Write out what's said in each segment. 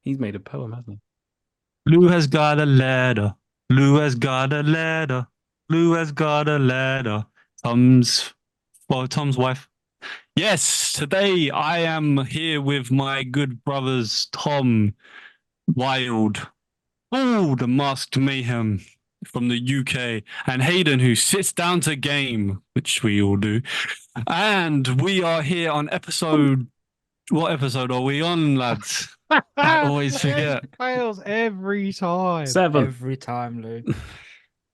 He's made a poem, hasn't Lou has got a letter. Lou has got a letter. Lou has got a letter. Tom's, well, Tom's wife. Yes, today I am here with my good brothers Thom, Wild, the masked mayhem from the UK, and Hayden, who sits down to game, which we all do. And we are here on episode. What episode are we on, lads? I always forget. Fails every time. 7. Every time, Lou.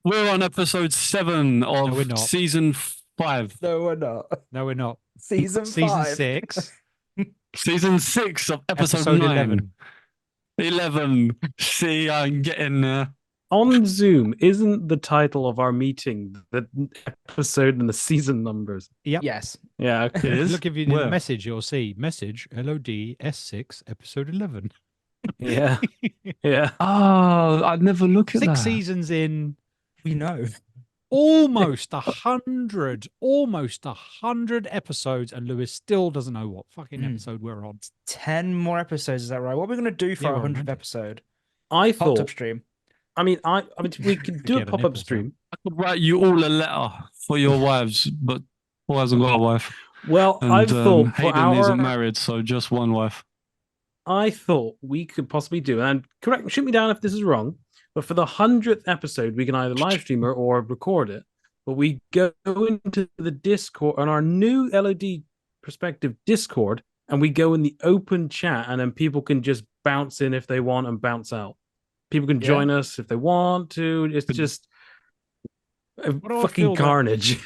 We're on episode 7 No, we're of not. season 5. No, we're not. No, we're not. Season Season 5. 6, Season 6 of episode, episode 9. 11. 11. See, I'm getting there. On Zoom, isn't the title of our meeting the episode and the season numbers? Yep. Yes. Yeah, It okay. is. Look, if you need Where? a message, you'll see message LOD S6 episode 11. Yeah, yeah. Oh, I'd never look at 6 that. seasons in, We know. almost 100 episodes, and Lewis still doesn't know what fucking episode we're on. 10 more episodes, is that right? What are we going to do for Yeah, our we're 100th romantic. episode? I Hot thought. tub stream. I mean, we could do a Get a pop-up nipple stream. I could write you all a letter for your wives, but who hasn't got a wife? Well, And I thought for Hayden isn't our, married, so just one wife. I thought we could possibly do, and correct, shoot me down if this is wrong, but for the 100th episode, we can either live stream it or record it. But we go into the Discord on our new LOD perspective Discord, and we go in the open chat, and then people can just bounce in if they want and bounce out. People can join us if they want to. It's just a What do I fucking feel that- carnage.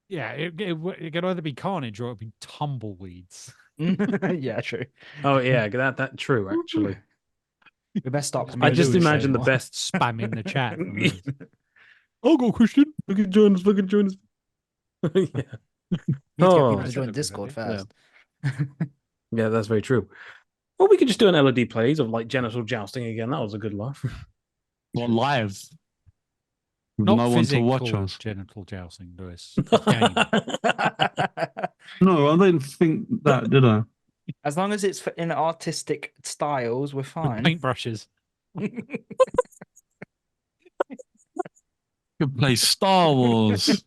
Yeah, it could either be carnage or it would be tumbleweeds. Yeah, true. Oh yeah, that true actually. We best stop. I just Lewis imagine the anymore. best. Spamming the chat. from Lewis. I'll go, Christian. Fucking join us. Fucking join us. Yeah. You need to get Oh. people to join Discord Yeah. first. Yeah, that's very true. Well, we could just do an LOD plays of like genital jousting again. That was a good laugh. Well, live. With Not no one to physical watch us. genital jousting, Lewis. Game. No, I didn't think that, did I? As long as it's in artistic styles, we're With fine. paintbrushes. Could play Star Wars.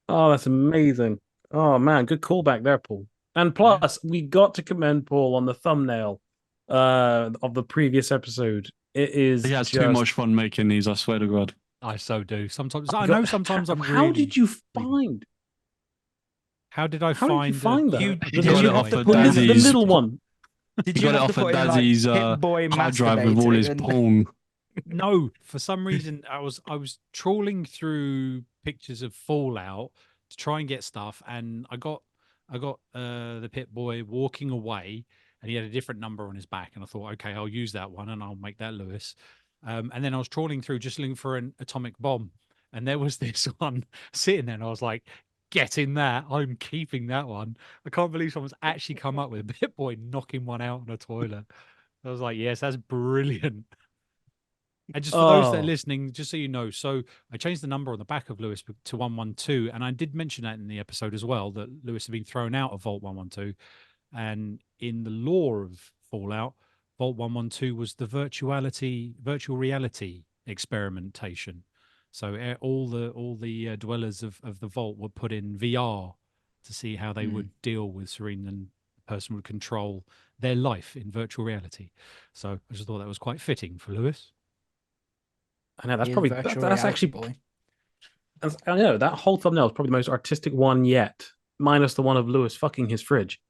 Oh, that's amazing. Oh man, good callback there, Paul. And plus, we got to commend Paul on the thumbnail of the previous episode. It is He has just... too much fun making these, I swear to God. I so do. Sometimes Oh, I God. know. Sometimes I'm. How really, did you really- find? How did I How did you find? find that? You- The did little- you got have it to off put of in the Daddy's little one. Did He you got it have off to of put in Daddy's like Hit Boy hard drive with all his masturbator and- porn. No, for some reason I was trawling through pictures of Fallout to try and get stuff, and I got the Pit Boy walking away, and he had a different number on his back, and I thought, okay, I'll use that one, and I'll make that Lewis. And then I was trawling through just looking for an atomic bomb, and there was this one sitting there, and I was like, getting that, I'm keeping that one. I can't believe someone's actually come up with a Pit Boy knocking one out on a toilet. I was like, yes, that's brilliant. And just for those that are Oh. listening, just so you know, so I changed the number on the back of Lewis to 112, and I did mention that in the episode as well, that Lewis had been thrown out of Vault 112. And in the lore of Fallout, Vault 112 was the virtual reality experimentation. So all the dwellers of the vault were put in VR to see how they would deal with Serene, and the person would control their life in virtual reality. So I just thought that was quite fitting for Lewis. I know that's He is probably virtual that's reality actually. boy. I know that whole thumbnail is probably the most artistic one yet, minus the one of Lewis fucking his fridge.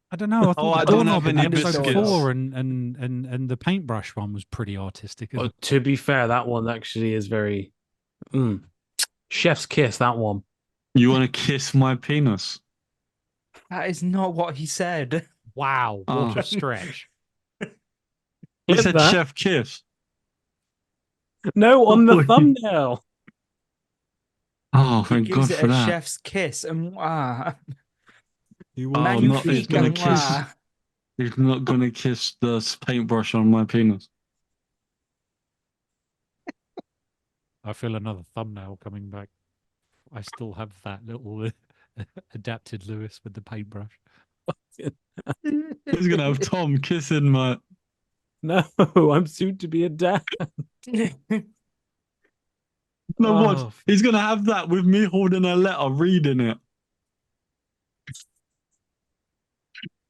I don't know. I thought I the don't doorknob have in any episode biscuits. 4 and the paintbrush one was pretty artistic. As Well, to be fair, that one actually is very chef's kiss. That one. You want to kiss my penis? That is not what he said. Wow, what Oh. a stretch. He Look said at that. chef kiss. No, on the Oh, thumbnail. Oh, He thank gives God it for a that. chef's kiss and Oh, not, he's magnifique gonna and kiss. He's not gonna kiss the paintbrush on my penis. I feel another thumbnail coming back. I still have that little adapted Lewis with the paintbrush. He's gonna have Thom kissing my. No, I'm soon to be a dad. No, what? Oh, He's gonna have that with me holding a letter, reading it,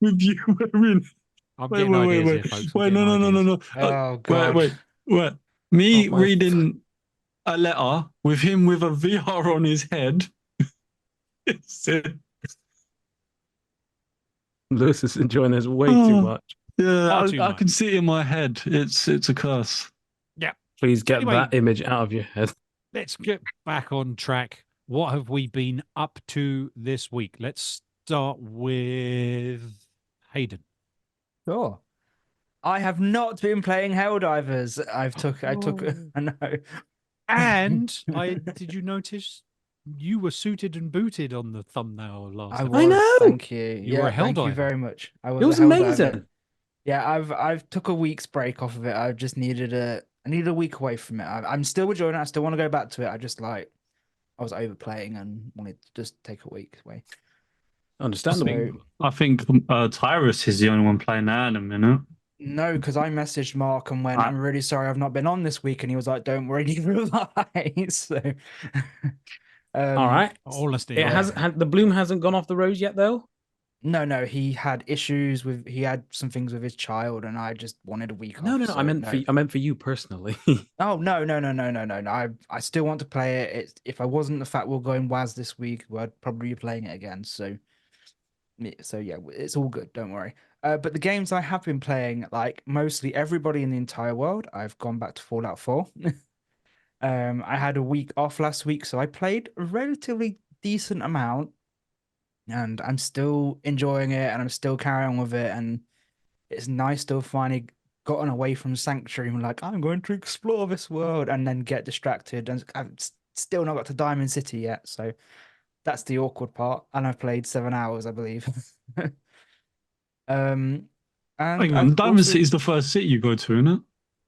with you wearing. I'm Wait, getting wait, wait, ideas wait, here, folks. I'm wait! No, getting no, no, no, ideas. no! Oh Wait, God. wait, wait! Me Oh, my- reading a letter with him with a VR on his head. It's, Lewis is enjoying this way too oh, much. yeah, Far too I much. can see it in my head. It's a curse. Yeah. Please get Anyway. that image out of your head. Let's get back on track. What have we been up to this week? Let's start with Hayden. Sure. I have not been playing Helldivers. I took I know. And did you notice you were suited and booted on the thumbnail last I episode? was, know! thank you. You were a thank you Helldiver. very much. I It was a Helldiver. amazing. Yeah, I've took a week's break off of it. I just needed a week away from it. I'm still enjoying it. I still want to go back to it. I just I was overplaying and wanted to just take a week away. Understandable. I think Tyrus is the only one playing that in a minute. No, because I messaged Mark and went, I'm really sorry I've not been on this week, and he was like, "Don't worry, neither have I." So, All right. Honestly, It has the bloom hasn't gone off the rose yet, though. No, he had issues with he had some things with his child, and I just wanted a week No, off. no, so I meant no. for I meant for you personally. Oh no. I still want to play it. If I wasn't the fact we're going WAS this week, I'd probably be playing it again. So yeah, it's all good. Don't worry. But the games I have been playing, like mostly everybody in the entire world, I've gone back to Fallout 4. I had a week off last week, so I played a relatively decent amount, and I'm still enjoying it, and I'm still carrying on with it, and it's nice to have finally gotten away from Sanctuary and like, I'm going to explore this world, and then get distracted, and I've still not got to Diamond City yet, so that's the awkward part, and I've played 7 hours, I believe. And Hang on, I've Diamond also, City is the first city you go to, isn't it?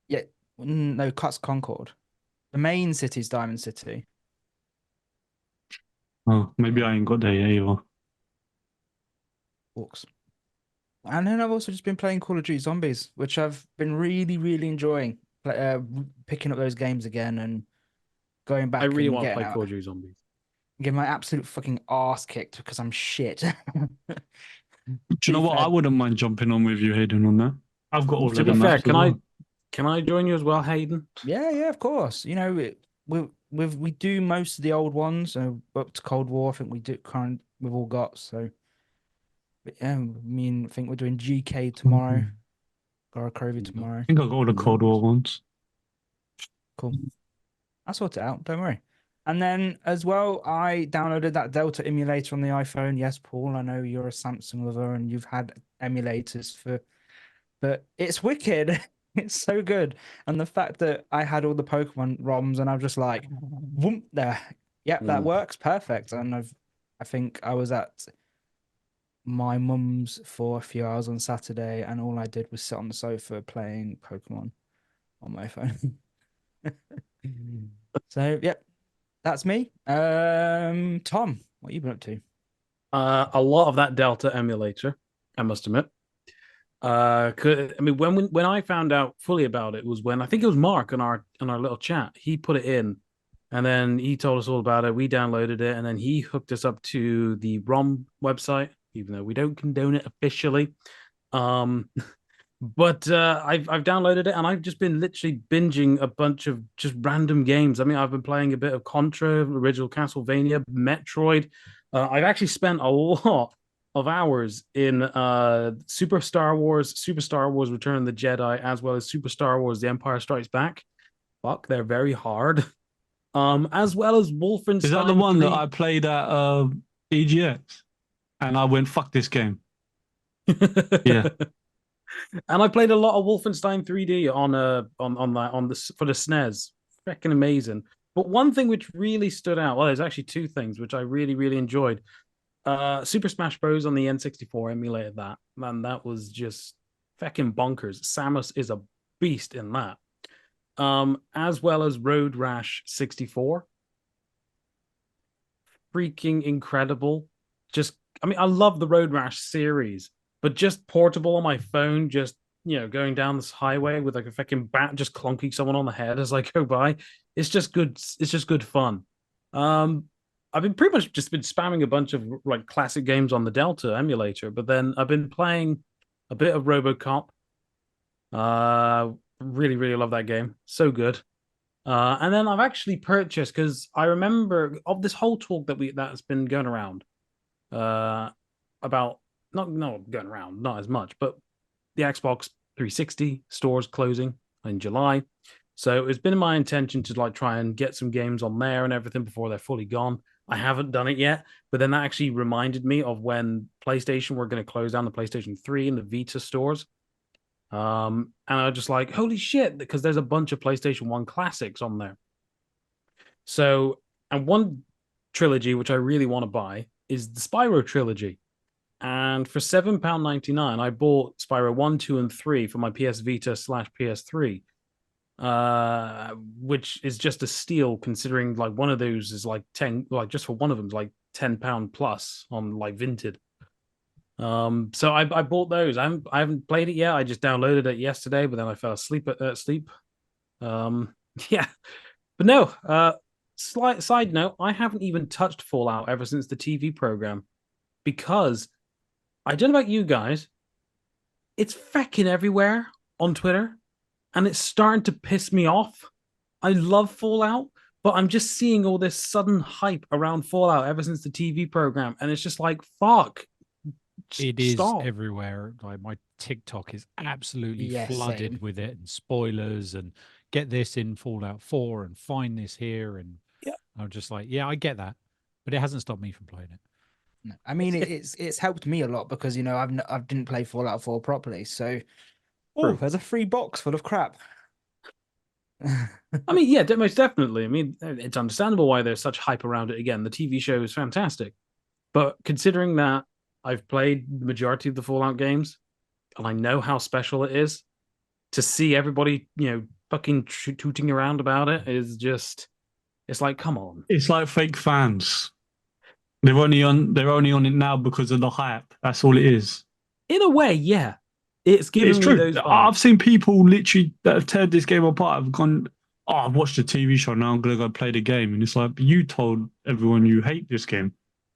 yeah, no, Cuts Concord. The main city's Diamond City. Oh, maybe I ain't got there yet either. Walks. And then I've also just been playing Call of Duty Zombies, which I've been really, really enjoying. Picking up those games again and going back I really and want to getting play out, Call of Duty Zombies. getting my absolute fucking ass kicked because I'm shit. Do you know what? I wouldn't mind jumping on with you, Hayden, on that. I've got all To of be the fair, maps as well. can I join you as well, Hayden? Yeah, of course. You know, we do most of the old ones. Up to Cold War, I think we do we've all got. So, but yeah, I think we're doing GK tomorrow. Gorokovi tomorrow. I think I got all the Cold War ones. Cool. I'll sort it out. Don't worry. And then as well, I downloaded that Delta emulator on the iPhone. Yes, Paul, I know you're a Samsung lover and you've had emulators but it's wicked. It's so good. And the fact that I had all the Pokemon ROMs and I'm just like, whoop, there. Yep, that works perfect. And I think I was at my mum's for a few hours on Saturday, and all I did was sit on the sofa playing Pokemon on my phone. So, yep, that's me. Tom, what you been up to? A lot of that Delta emulator, I must admit. I mean, when I found out fully about it was when I think it was Mark in our little chat. He put it in, and then he told us all about it. We downloaded it, and then he hooked us up to the ROM website, even though we don't condone it officially. But I've downloaded it, and I've just been literally binging a bunch of just random games. I mean, I've been playing a bit of Contra, original Castlevania, Metroid. I've actually spent a lot of hours in Super Star Wars Return of the Jedi, as well as Super Star Wars The Empire Strikes Back. Fuck, they're very hard. As well as Wolfenstein. Is that the one 3. that I played at EGX? And I went, fuck this game. Yeah. And I played a lot of Wolfenstein 3D on the for the SNES. Freaking amazing. But one thing which really stood out, well, there's actually two things which I really, really enjoyed. Super Smash Bros. On the N64 emulated that. Man, that was just fucking bonkers. Samus is a beast in that. As well as Road Rash 64. Freaking incredible. I mean, I love the Road Rash series, but just portable on my phone, just going down this highway with like a fucking bat just clunking someone on the head as I go by. It's just good. It's just good fun. Um, I've been pretty much just been spamming a bunch of like classic games on the Delta emulator, but then I've been playing a bit of RoboCop. Really, really love that game. So good. And then I've actually purchased because I remember of this whole talk that's been going around about not going around, not as much, but the Xbox 360 stores closing in July. So it's been my intention to like try and get some games on there and everything before they're fully gone. I haven't done it yet, but then that actually reminded me of when PlayStation were going to close down the PlayStation 3 and the Vita stores. And I was just like, holy shit, because there's a bunch of PlayStation 1 classics on there. So, and one trilogy which I really want to buy is the Spyro trilogy. And for £7.99, I bought Spyro 1, 2, and 3 for my PS Vita / PS3, which is just a steal considering like one of those is like 10, like just for one of them is like £10 plus on like Vinted. So I bought those. I haven't played it yet. I just downloaded it yesterday, but then I fell asleep at sleep. Yeah, but no. Slight side note: I haven't even touched Fallout ever since the TV program because I don't know about you guys. It's fucking everywhere on Twitter, and it's starting to piss me off. I love Fallout, but I'm just seeing all this sudden hype around Fallout ever since the TV program, and it's just like fuck. It is Stop. everywhere. Like my TikTok is absolutely Yeah, flooded same. with it and spoilers and get this in Fallout 4 and find this here. And Yeah. I'm just like, yeah, I get that, but it hasn't stopped me from playing it. No, I mean, it's helped me a lot because I didn't play Fallout 4 properly, so oh, there's a free box full of crap. I mean, yeah, most definitely. I mean, it's understandable why there's such hype around it. Again, the TV show is fantastic, but considering that I've played the majority of the Fallout games, and I know how special it is, to see everybody, fucking tooting around about it is just, it's like, come on. It's like fake fans. They're only on it now because of the hype. That's all it is. In a way, yeah. It's giving It's me true. those vibes. I've seen people literally that have teared this game apart have gone, oh, I've watched the TV show, now I'm gonna go play the game. And it's like, you told everyone you hate this game.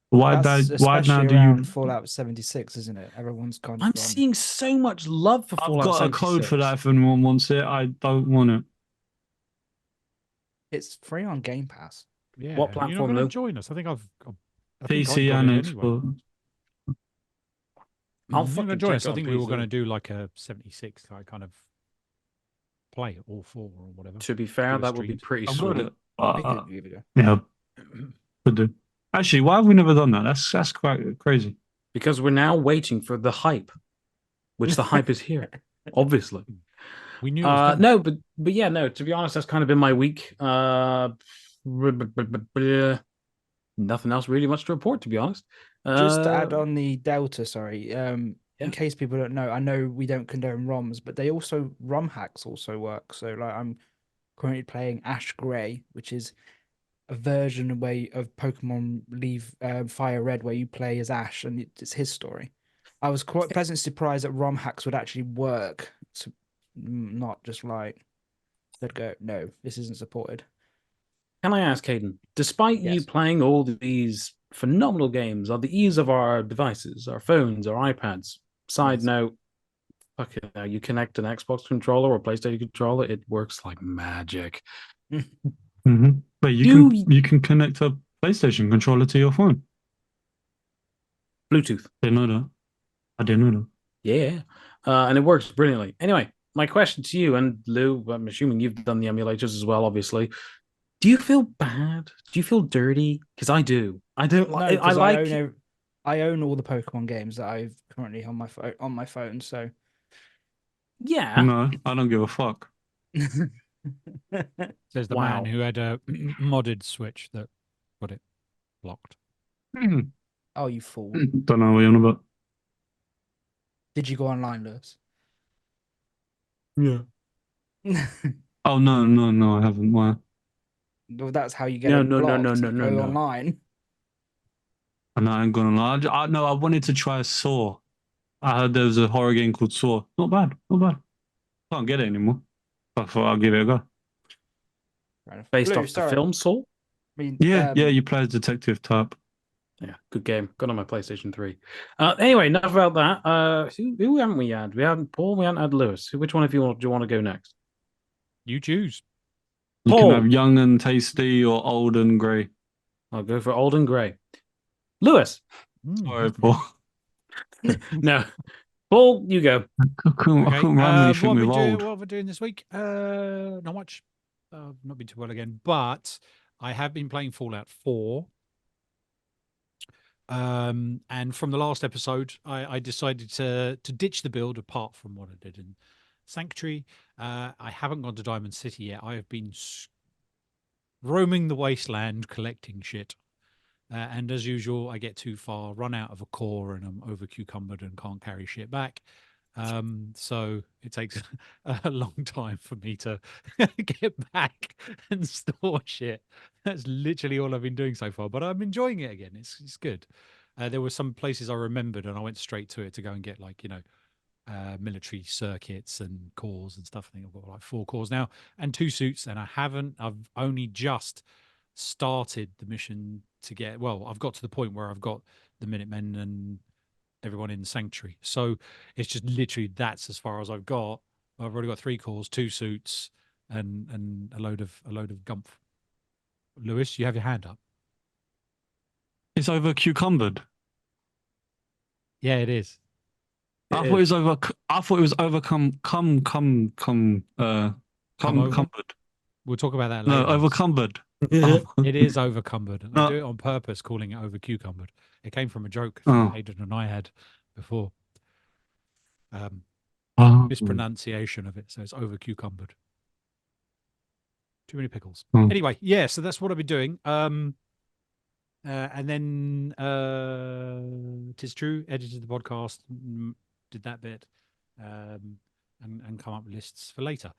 Why That's now especially do around you Fallout 76, isn't it? Everyone's gone. I'm seeing so much love for I've Fallout got 76. a code for that if anyone wants it. I don't want it. It's free on Game Pass. Yeah. What You're platform, not going Lou? to join us. I think I think I PC got and it anyway. Xbox. I'll You're fucking gonna join check us. it I on think we were PC. going to do like a 76 kind of play all four or whatever. To be fair, Do a that would be stream. pretty I've got sweet. it. We could give it a go. Yeah, could do. Actually, why have we never done that? That's quite crazy. Because we're now waiting for the hype, which the hype is here, obviously. We knew it was coming. No, but yeah, no. To be honest, that's kind of been my week. Nothing else really much to report, to be honest. Just to add on the Delta, sorry. Yeah. In case people don't know, I know we don't condone ROMs, but ROM hacks also work. So like I'm currently playing Ash Grey, which is a version of Pokemon Fire Red where you play as Ash and it's his story. I was quite pleasantly surprised that ROM hacks would actually work. So not just like they'd go, no, this isn't supported. Can I ask, Hayden, despite you Yes. playing all these phenomenal games on the ease of our devices, our phones, our iPads, side Yes. note, fucking you connect an Xbox controller or PlayStation controller, it works like magic. Mm-hmm. But you can connect a PlayStation controller to your phone. Bluetooth. Didn't know that. I didn't know that. Yeah. And it works brilliantly. Anyway, my question to you, and Lou, I'm assuming you've done the emulators as well, obviously. Do you feel bad? Do you feel dirty? Because I do. I don't like. No, I own all the Pokemon games that I've currently on my phone. So yeah. No, I don't give a fuck. Says the man who had a modded Switch that got it blocked. Oh, you fool! Don't know what you're on about. Did you go online, Lewis? Yeah. Oh no, I haven't. Why? Well, that's how you get No, it no, no, blocked. no, You no, go no. online. I ain't gonna lie. No, I wanted to try Saw. I heard there was a horror game called Saw. Not bad, not bad. Can't get it anymore. I thought I'll give it a go. Fair enough. Based Lou, off the sorry. film Soul. I mean, Yeah, you play as detective type. Yeah, good game. Got on my PlayStation 3. Anyway, enough about that. Who haven't we had? We haven't Paul, we haven't had Lewis. Which one of you do you want to go next? You choose. You Paul. can have young and tasty or old and grey. I'll go for old and grey. Lewis. Sorry, Paul. No. Paul, you go. I couldn't run anything what with we old. what are we doing this week? Not much. Not been too well again, but I have been playing Fallout 4. And from the last episode, I decided to ditch the build apart from what I did in Sanctuary. I haven't gone to Diamond City yet. I have been roaming the wasteland collecting shit. And as usual, I get too far, run out of a core, and I'm over cucumbered and can't carry shit back. So it takes a long time for me to get back and store shit. That's literally all I've been doing so far, but I'm enjoying it again. It's good. There were some places I remembered, and I went straight to it to go and get military circuits and cores and stuff. I think I've got like 4 cores now and 2 suits, and I've only just started the mission to get. Well, I've got to the point where I've got the Minutemen and everyone in Sanctuary. So it's just literally that's as far as I've got. I've already got 3 cores, 2 suits, and a load of gumph. Lewis, you have your hand up. It's over cucumbered. Yeah, it is. I thought it was overcome. Cumbered. We'll talk about that later. No, overcumbered. It is overcumbered. I No. do it on purpose, calling it over cucumbered. It came from a joke Oh. Aidan and I had before. Oh. Mispronunciation of it, so it's over cucumbered. Too many pickles. Oh. Anyway, yeah, so that's what I've been doing. And then Tis True, edited the podcast, did that bit, and come up with lists for later.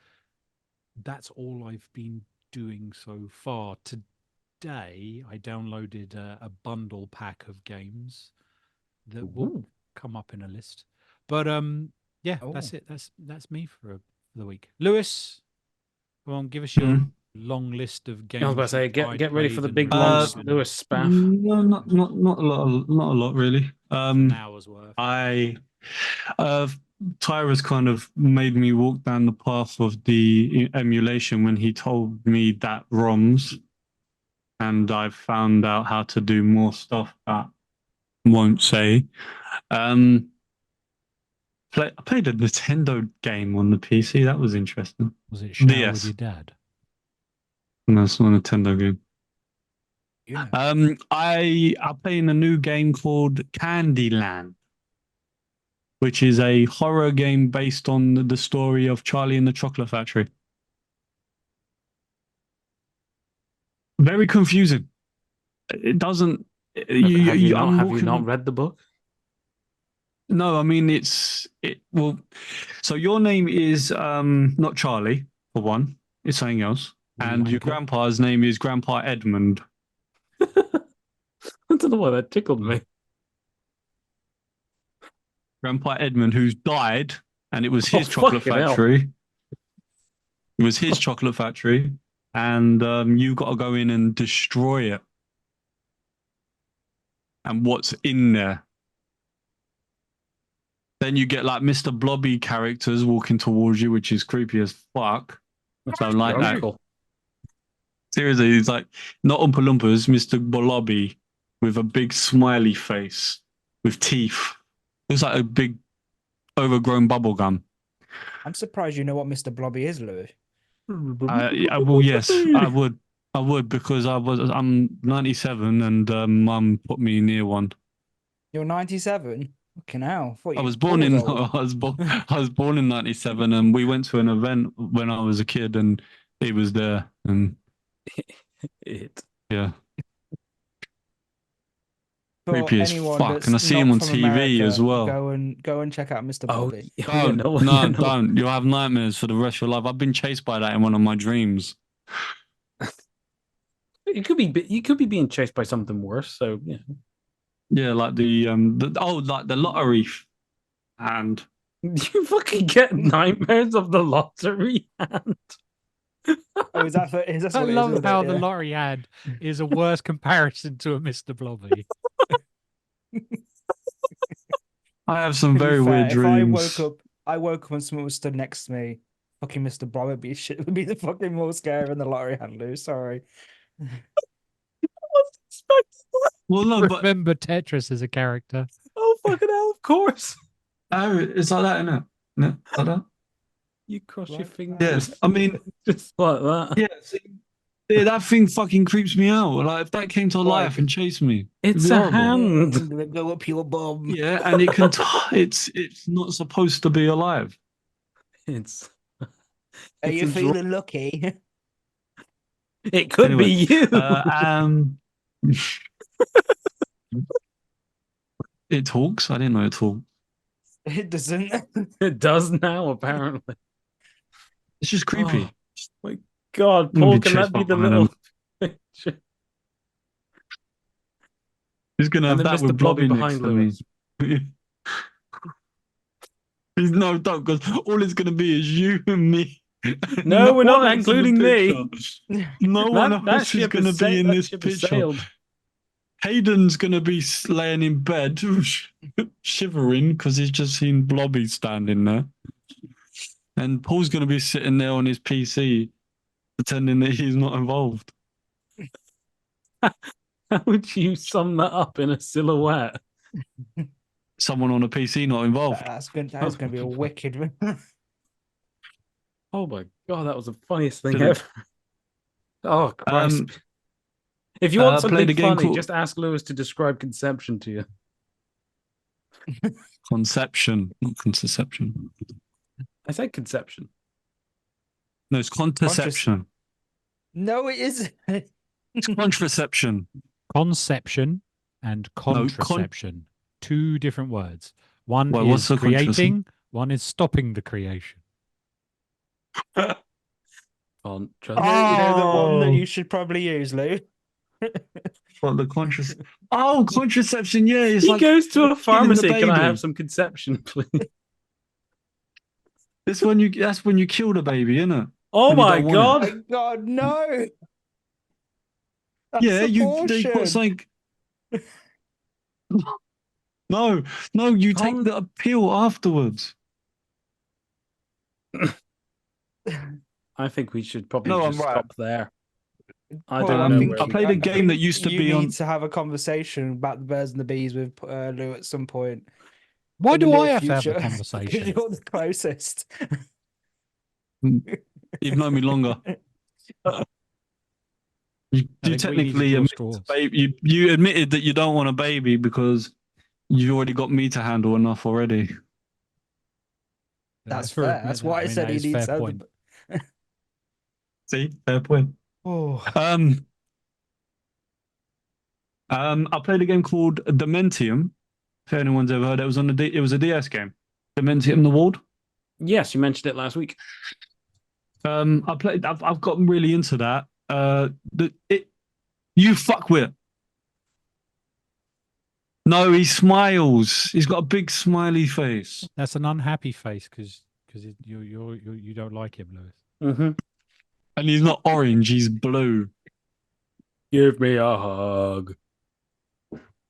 That's all I've been doing so far. Today, I downloaded a bundle pack of games that will come up in a list. But yeah, that's it. That's me for the week. Lewis, come on, give us your long list of games. I was about to say, get ready for the big long Lewis spaff. No, not a lot really. An hour's worth. Tyra's kind of made me walk down the path of the emulation when he told me that ROMs, and I've found out how to do more stuff that I won't say. I played a Nintendo game on the PC. That was interesting. Was it Shower with your dad? No, it's not a Nintendo game. You know. I'm playing a new game called Candyland, which is a horror game based on the story of Charlie and the Chocolate Factory. Very confusing. It doesn't. Have you not read the book? No, I mean well. So your name is not Charlie for one. It's something else, and your grandpa's name is Grandpa Edmund. I don't know why that tickled me. Grandpa Edmund, who's died, and it was his chocolate factory. It was his chocolate factory, and you got to go in and destroy it. And what's in there? Then you get like Mr. Blobby characters walking towards you, which is creepy as fuck. I don't like that. Cool. Seriously, he's like not Oompa Loompas, Mr. Blobby with a big smiley face with teeth. Looks like a big overgrown bubble gum. I'm surprised you know what Mr. Blobby is, Louis. Well, yes, I would because I'm 97 and Mum put me near one. You're 97. Fucking hell! I was born in 97, and we went to an event when I was a kid, and he was there, and yeah. Creepy as fuck, and I see him on TV as well. Go and check out Mr. Blobby. Don't. You'll have nightmares for the rest of your life. I've been chased by that in one of my dreams. You could be being chased by something worse. So yeah. Yeah, like the lottery hand. You fucking get nightmares of the lottery hand. Oh, is that what I it is, love isn't how it? the Yeah. lottery hand is a worse comparison to a Mr. Blobby. I have some To be very weird fair, if dreams. I woke up and someone was stood next to me, fucking Mr. Bob would be shit. Would be the fucking more scary than the lottery hand, Lou. Sorry. I wasn't expecting that. Well, no, but Remember Tetris as a character. Oh, fucking hell, of course. oh, it's like that, isn't it? Isn't it? Like that? You cross your Like fingers. Yeah, I mean, Just like that. yeah, see, yeah, that thing fucking creeps me out. Like, if that came to life Like- and chased me, it'd It's be a horrible. hand. I'm gonna go up your bum. Yeah, and it can. It's not supposed to be alive. It's. Are it's you a draw- feeling lucky? It could Anyway, be you. It talks. I didn't know it talked. It doesn't. It does now, apparently. It's just creepy. Oh, my God, I'm gonna Paul, be can that chased be by the one of little them. picture? Who's gonna And have then that Mr. with Blobby Blobby next behind to me? Lewis. No, don't, because all it's gonna be is you and me. No, we're not one else in the including me. picture. No one That else is ship gonna is be in that this ship has picture. sailed. Hayden's gonna be laying in bed, shivering because he's just seen Blobby standing there, and Paul's gonna be sitting there on his PC, pretending that he's not involved. How would you sum that up in a silhouette? Someone on a PC not involved. That's gonna be a wicked. Oh my God, that was the funniest thing Did it? ever. Oh Christ. Um, If you want played something a game funny, called just ask Lewis to describe conception to you. Conception, not contraception. I said conception. No, it's contraception. No, it isn't. It's contraception. Conception and No, contraception. Two different words. One Wait, what's is the contraception? creating, one is stopping the creation. Contra- You know the one that Oh. you should probably use, Lou. What, the contraception? Oh, contraception. Yeah, it's He like goes to a killing the pharmacy. Can I baby. have some conception, please? That's when you kill the baby, isn't it? Oh When you my don't want Oh God. my God, no! That's Yeah, they abortion. put something. No, you take Tom- the pill afterwards. I think we should probably No, I'm just right. stop there. I Paul, don't know think where I we played go a now. game that think used to you be need on. to have a conversation about the birds and the bees with Lou at some point. Why in the do I near have to have future, a 'cause conversation? you're the closest. You've known me longer. You I think we need to technically draw admit straws. you admitted that you don't want a baby because you already got me to handle enough already. That's true. fair. That's why I said that he is needs fair to. point. See, fair point. Oh, I played a game called Dementium. If anyone's ever heard, it was it was a DS game. Dementium the Ward. Yes, you mentioned it last week. I've gotten really into that. You fuck with. No, he smiles. He's got a big smiley face. That's an unhappy face because you don't like him, Lewis. Mm-hmm. And he's not orange, he's blue. Give me a hug.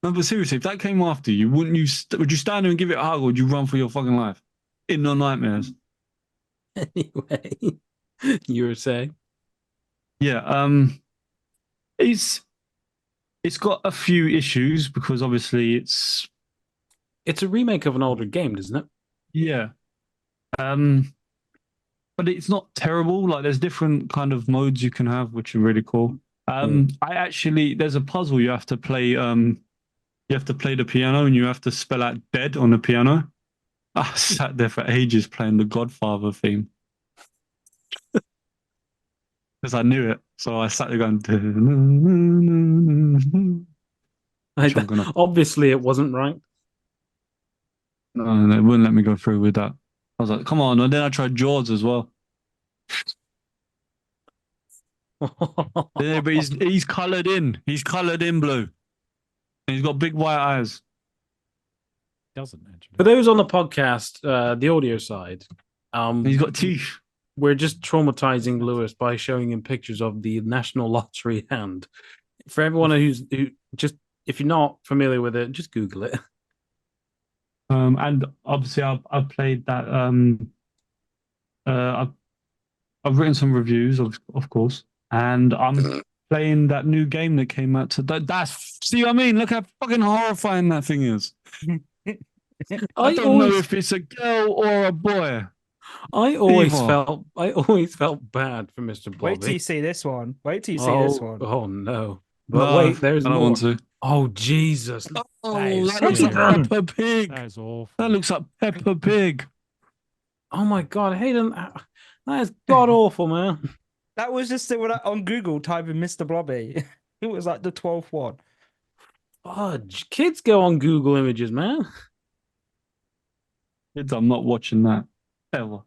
No, but seriously, if that came after you, would you stand there and give it a hug, or would you run for your fucking life in your nightmares? Anyway, you were saying? Yeah, it's got a few issues because obviously it's It's a remake of an older game, isn't it? yeah, but it's not terrible. Like there's different kind of modes you can have, which are really cool. There's a puzzle you have to play. You have to play the piano and you have to spell out dead on the piano. I sat there for ages playing the Godfather theme. Because I knew it. So I sat there going. Obviously, it wasn't right. No, it wouldn't let me go through with that. I was like, come on. And then I tried Jaws as well. Yeah, but he's coloured in. He's coloured in blue. And he's got big white eyes. doesn't actually. For those on the podcast, the audio side, He's got teeth. we're just traumatizing Lewis by showing him pictures of the National Lottery hand. For everyone who just, if you're not familiar with it, just Google it. And obviously I've played that. I've written some reviews, of course, and I'm playing that new game that came out today. That's see what I mean? Look how fucking horrifying that thing is. I don't know if it's a girl or a boy. I always Evil. felt bad for Mr. Blobby. Wait till you see this one. Wait till you see this one. Oh no! But No, wait, there's I don't more. want to. Oh Jesus! Oh, is that looks like scary. Peppa Pig. That is awful. That looks like Peppa Pig. Oh my God, Hayden, that is god awful, man. That was just on Google typing Mr. Blobby. It was like the 12th one. Fudge! Kids go on Google Images, man. Kids, I'm not watching that ever.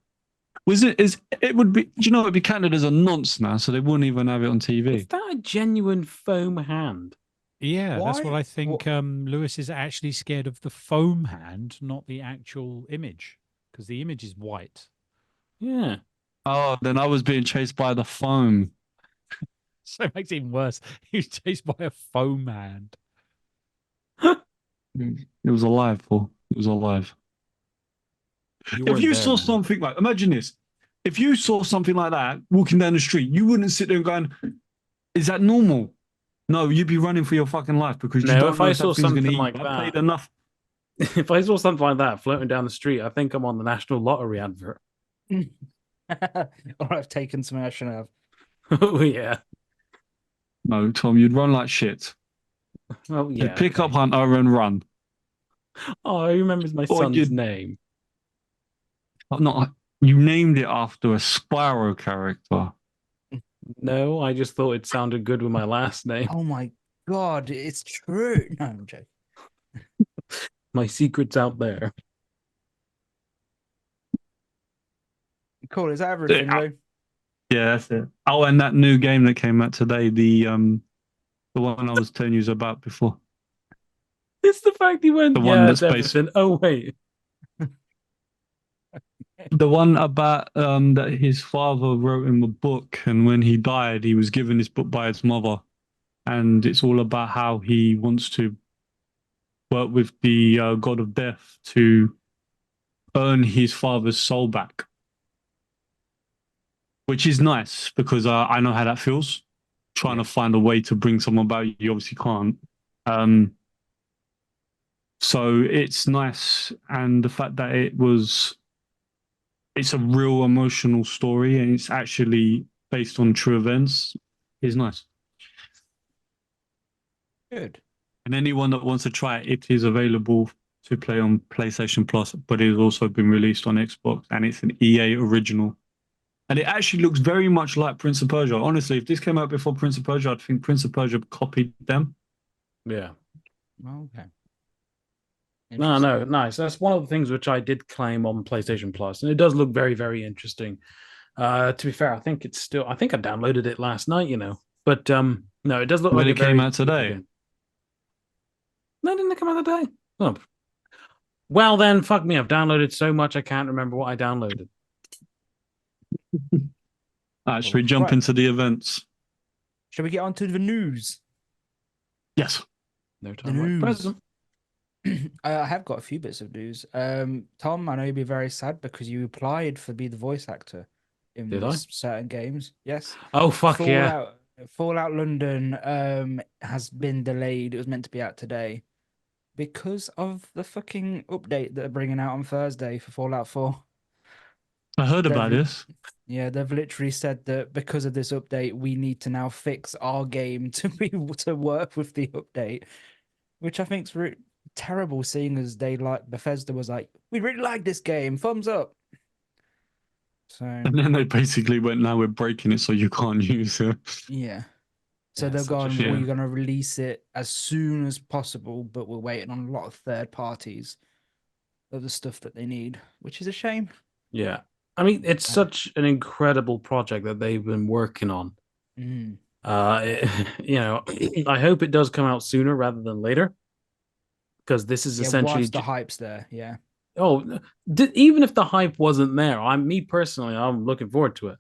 It would be, do you know, it'd be counted as a nonce now, so they wouldn't even have it on Is TV. that a genuine foam hand? Yeah, that's what Why? I think. Lewis is actually scared of the foam hand, not the actual image, because the image is white. Yeah. Oh, then I was being chased by the foam. So it makes it even worse. He was chased by a foam hand. It was alive, Paul. It was alive. If weren't you there, saw man. something like, imagine this. If you saw something like that walking down the street, you wouldn't sit there and going, is that normal? No, you'd be running for your fucking life because you No, don't if know I if saw that thing's going to something eat. like I've that- played enough. If I saw something like that floating down the street, I think I'm on the National Lottery advert. Or I've taken some I shouldn't have. Oh yeah. No, Tom, you'd run like shit. Oh You'd yeah. pick up okay. Hunter and run. Oh, I remember my Or son's you'd- name. Not, you named it after a Spyro character. No, I just thought it sounded good with my last name. Oh my God, it's true. No, I'm joking. My secret's out there. Cool. Is that everything, Yeah. Lou? Yeah, that's it. Oh, and that new game that came out today, the one I was telling you about before. It's the fact he went, The one yeah, that's it's based- everything. Oh wait. The one about that his father wrote in the book, and when he died, he was given this book by his mother, and it's all about how he wants to work with the god of death to earn his father's soul back, which is nice because I know how that feels. Trying to find a way to bring someone back, you obviously can't. So it's nice, and the fact that it's a real emotional story and it's actually based on true events is nice. Good. And anyone that wants to try it, it is available to play on PlayStation Plus, but it has also been released on Xbox, and it's an EA original. And it actually looks very much like Prince of Persia. Honestly, if this came out before Prince of Persia, I'd think Prince of Persia copied them. Yeah. Okay. No, nice. That's one of the things which I did claim on PlayStation Plus, and it does look very, very interesting. To be fair, I think I downloaded it last night, But no, it does look When like it came out today. game. No, didn't it come out today? Oh. Well then, fuck me. I've downloaded so much I can't remember what I downloaded. Should we jump Right. into the events? Shall we get on to the news? Yes. No time like news. present. I have got a few bits of news. Tom, I know you'll be very sad because you applied for be the voice actor in Did I? certain games. Yes. Oh fuck yeah! Fallout London has been delayed. It was meant to be out today because of the fucking update that they're bringing out on Thursday for Fallout 4. I heard about this. Yeah, they've literally said that because of this update, we need to now fix our game to be able to work with the update, which I think is terrible, seeing as Bethesda was like, we really like this game, thumbs up. So And then they basically went, now we're breaking it so you can't use it. yeah. So Yeah, they've such a gone, shame. we're going to release it as soon as possible, but we're waiting on a lot of third parties of the stuff that they need, which is a shame. Yeah, I mean it's such an incredible project that they've been working on. I hope it does come out sooner rather than later. because this is Yeah, essentially whilst the hype's there. Yeah. even if the hype wasn't there, me personally, I'm looking forward to it.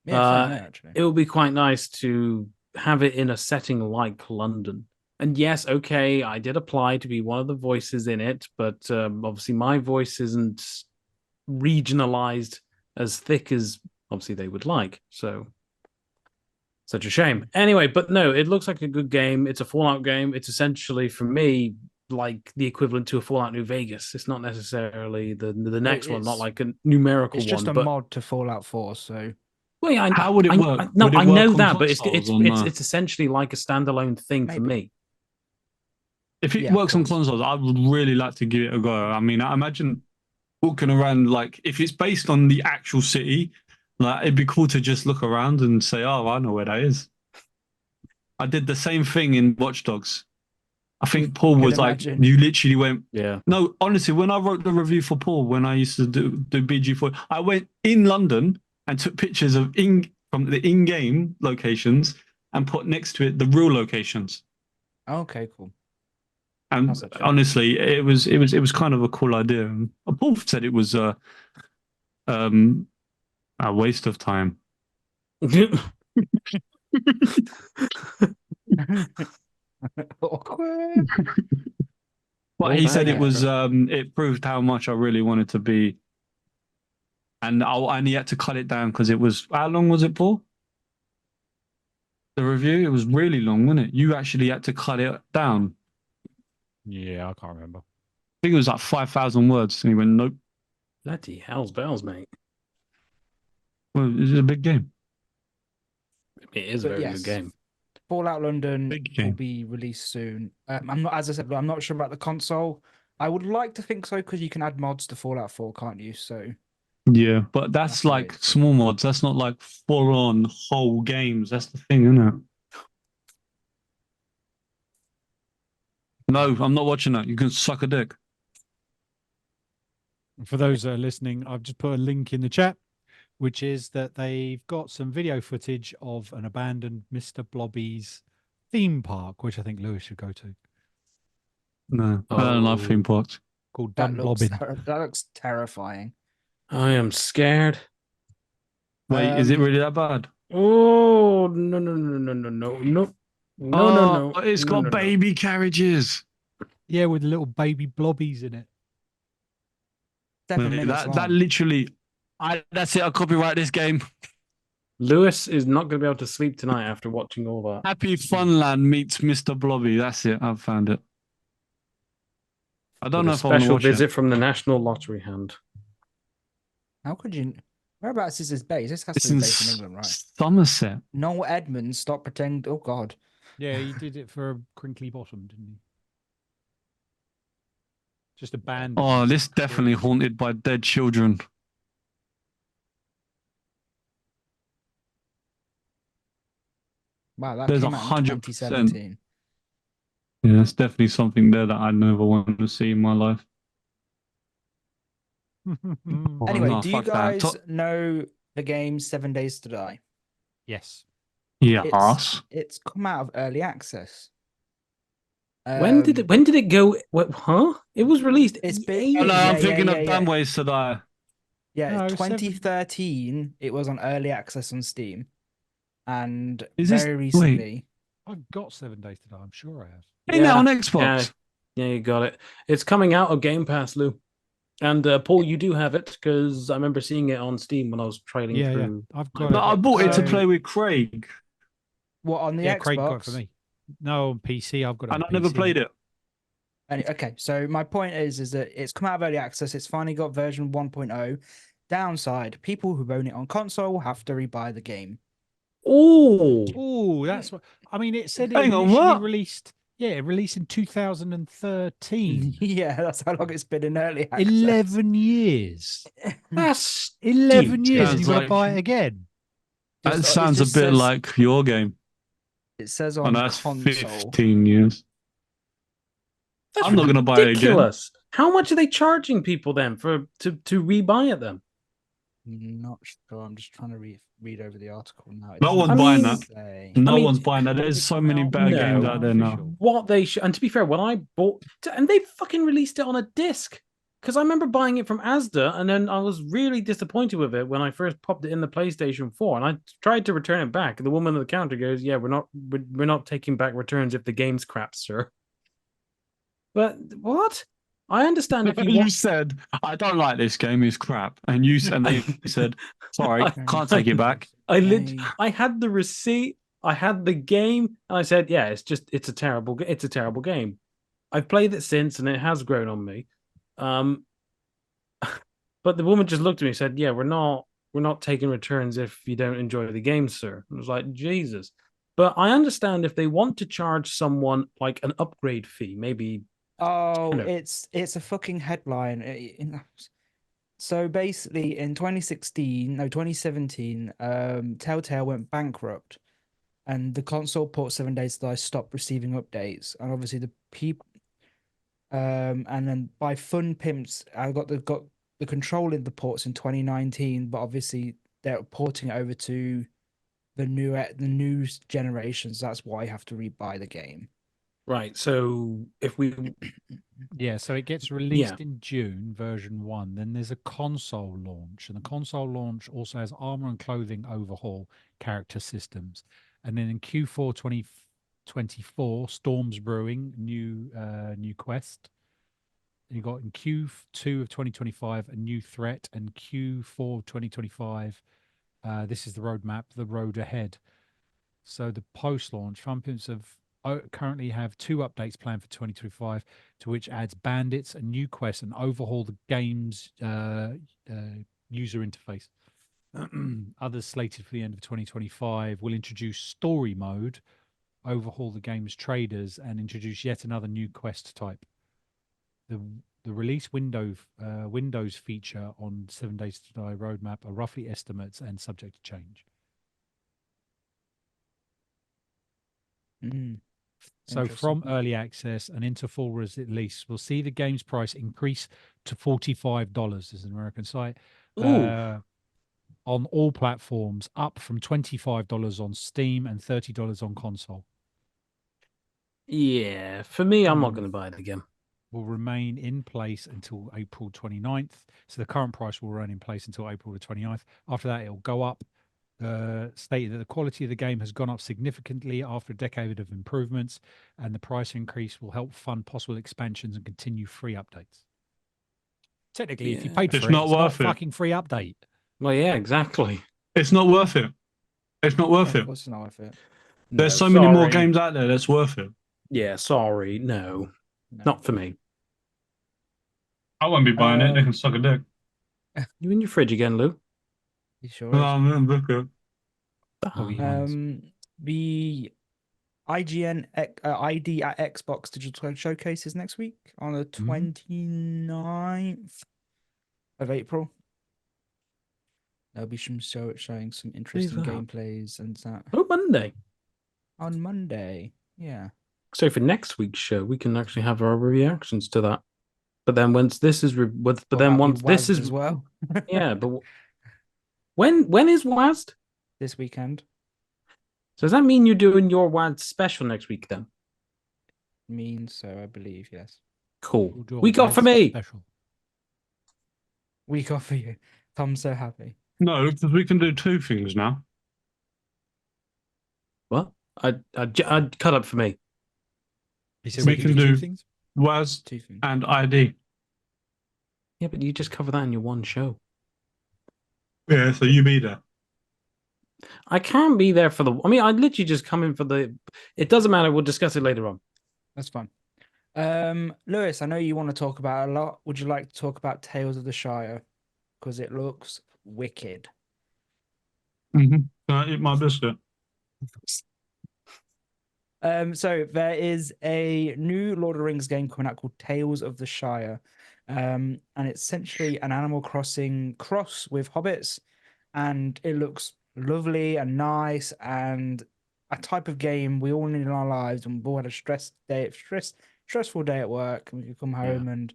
Yeah, same here, actually. It would be quite nice to have it in a setting like London. And yes, okay, I did apply to be one of the voices in it, but obviously my voice isn't regionalized as thick as obviously they would like. So such a shame. Anyway, but no, it looks like a good game. It's a Fallout game. It's essentially for me like the equivalent to a Fallout New Vegas. It's not necessarily the next one, not like a numerical It's just one, a but mod to Fallout 4, so well, yeah, How would it work? No, Would it I work know on that, but consoles or no? it's essentially like a standalone thing for Maybe. me. If it Yeah, of works on course. consoles, I would really like to give it a go. I mean, I imagine walking around, like, if it's based on the actual city, like, it'd be cool to just look around and say, oh, I know where that is. I did the same thing in Watch Dogs. I think Paul Can was like, imagine. you literally went, Yeah. no, honestly, when I wrote the review for Paul, when I used to do BG4, I went in London and took pictures of from the in-game locations and put next to it the real locations. Okay, cool. And That's actually honestly, it was kind of a cool idea. And Paul said it was a waste of time. Awkward. But he said it was it proved how much I really wanted to be. And he had to cut it down because it was, how long was it for? The review? It was really long, wasn't it? You actually had to cut it down. Yeah, I can't remember. I think it was like 5,000 words. And he went, nope. Bloody hell's bells, mate. Well, it's a big game. It is a But very yes, good game. Fallout London Big will game. be released soon. I'm not, as I said, I'm not sure about the console. I would like to think so because you can add mods to Fallout 4, can't you? So Yeah, but that's like right. small mods. That's not like full-on whole games. That's the thing, isn't it? No, I'm not watching that. You can suck a dick. For those that are listening, I've just put a link in the chat, which is that they've got some video footage of an abandoned Mr. Blobby's theme park, which I think Lewis should go to, No, I don't like theme parks. called that looks Dunblobbin. that looks terrifying. I am scared. Wait, is it really that bad? Oh no no no no no no no no. It's got baby carriages. Yeah, with little baby blobbies in it. 7 minutes That long. literally, that's it. I'll copyright this game. Lewis is not going to be able to sleep tonight after watching all that. Happy Funland meets Mr. Blobby. That's it. I've found it. I don't know if I want to special watch visit it. from the National Lottery hand. How could you? Whereabouts is this base? This has It's to be in based in England, right? Somerset. Noel Edmonds, stop pretending. Oh God. Yeah, he did it for a crinkly bottom, didn't he? Just abandoned. Oh, this definitely haunted by dead children. Wow, that There's came out in 100%. 2017. Yeah, there's definitely something there that I never want to see in my life. Oh, Anyway, no, do you fuck that. guys know the game 7 Days to Die? Yes. Yes. It's come out of early access. When did it go? What? Huh? It was released. It's been. been- Oh, no, Yeah, I'm thinking yeah, of yeah. Dumb Ways to Die. Yeah, No, 2013. It was on early access on Steam, and Is this- very wait. recently. I've got 7 Days to Die, I'm sure I have. Ain't that on Xbox? Yeah, you got it. It's coming out of Game Pass, Lou. And Paul, you do have it because I remember seeing it on Steam when I was trailing Yeah, through. I've got But it. I bought it to So- play with Craig, What on the Yeah, Xbox? Craig got it for me. No, on PC, I've got it. and on I never PC. played it. Okay, so my point is that it's come out of early access. It's finally got version 1.0. Downside: people who own it on console will have to rebuy the game. Oh, Oh, that's what I mean. It said it Hang on, initially what? released. Yeah, it released in 2013. Yeah, that's how long it's been in early access. 11 years. that's 11 steep. years, and Sounds you've got to like- buy it again. That Just- it sounds a just bit says- like your game. It says Oh, on no, that's console. 15 years. That's I'm not going to buy it again. ridiculous. How much are they charging people then to rebuy it then? Not sure. I'm just trying to read over the article now. It No doesn't one's I buying mean- that. say. No I mean, one's buying that. There's so many better games No. out there now. Official. What they should, and to be fair, when I bought, and they fucking released it on a disc. Because I remember buying it from Asda, and then I was really disappointed with it when I first popped it in the PlayStation 4, and I tried to return it back. The woman at the counter goes, "Yeah, we're not taking back returns if the game's crap, sir." But what? I understand if you You want. said, I don't like this game, it's crap. And they said, sorry, I- can't take it back. I had the receipt, I had the game, and I said, "Yeah, it's a terrible game." I've played it since, and it has grown on me. But the woman just looked at me and said, "Yeah, we're not taking returns if you don't enjoy the game, sir." I was like, Jesus. But I understand if they want to charge someone like an upgrade fee, maybe. Oh, know. it's a fucking headline. So basically, in 2017, Telltale went bankrupt, and the console port 7 days ago stopped receiving updates, and obviously the people, and then by Fun Pimps, I got the control in the ports in 2019, but obviously they're porting it over to the new generations. That's why you have to rebuy the game. Right. So if we Yeah, so it gets released in June, version 1. Then there's a console launch, and the console launch also has armor and clothing overhaul, character systems. And then in Q4 2024, Storms Brewing, new quest. You got in Q2 of 2025 a new threat, and Q4 2025, this is the roadmap, the road ahead. So the post-launch, Fun Pimps currently have 2 updates planned for 2025, to which adds bandits, a new quest, and overhaul the game's user interface. Others slated for the end of 2025 will introduce story mode, overhaul the game's traders, and introduce yet another new quest type. The release Windows feature on 7 Days to Die roadmap are roughly estimates and subject to change. So from early access and into full release, we'll see the game's price increase to $45. This is an American site. On all platforms, up from $25 on Steam and $30 on console. Yeah, for me, I'm not going to buy it again. Will remain in place until April 29th. So the current price will remain in place until April the 29th. After that, it'll go up. Stated that the quality of the game has gone up significantly after a decade of improvements, and the price increase will help fund possible expansions and continue free updates. Technically, if you paid for It's it, not it's worth not it. fucking free update. Well, yeah, exactly. It's not worth it. It's not worth Of it. course, it's not worth it. There's No, so many more sorry. games out there that's worth it. Yeah, sorry. No, not for me. I won't be buying it. They can suck a dick. You in your fridge again, Lou? You sure? The IGN ID at Xbox Digital Showcases next week on the 29th of April. There'll be some showing some interesting gameplays and that. Oh, Monday. On Monday, yeah. So for next week's show, we can actually have our reactions to that. But then once this is, once this is as well, yeah. But when is WASD? This weekend. So does that mean you're doing your WASD special next week then? Means so, I believe, yes. Cool. Week off for me. Special. Week off for you. Tom's so happy. No, because we can do 2 things now. What? I'd cut up for me. He said we can do 2 things. WAS 2 things. and ID. Yeah, but you just cover that in your one show. Yeah, so you be there. I can't be there for the. I mean, I literally just come in for the. It doesn't matter. We'll discuss it later on. That's fine. Lewis, I know you want to talk about it a lot. Would you like to talk about Tales of the Shire? Because it looks wicked. Can I eat my biscuit? So there is a new Lord of the Rings game coming out called Tales of the Shire. And it's essentially an Animal Crossing cross with hobbits, and it looks lovely and nice and a type of game we all need in our lives, and we all had a stressful day at work, and we could come home and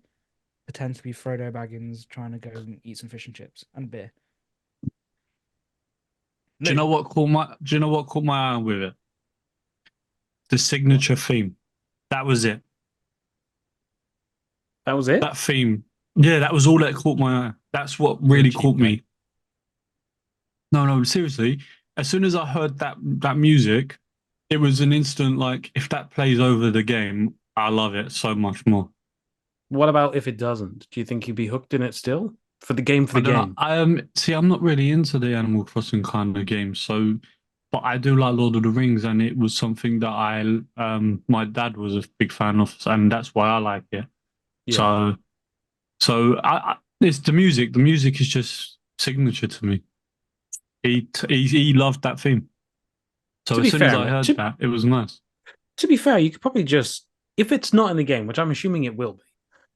pretend to be Frodo Baggins trying to go and eat some fish and chips and beer. Do you know what caught my eye with it? The signature theme. That was it. That was it? That theme. Yeah, that was all that caught my eye. That's what really caught me. No, seriously. As soon as I heard that music, it was an instant, like, if that plays over the game, I love it so much more. What about if it doesn't? Do you think you'd be hooked in it still? For the game, I don't know. See, I'm not really into the Animal Crossing kind of games, so but I do like Lord of the Rings, and it was something that my dad was a big fan of, and that's why I like it. Yeah. So it's the music. The music is just signature to me. He loved that theme. So as soon as I heard that, it was nice. To be fair, you could probably just, if it's not in the game, which I'm assuming it will be,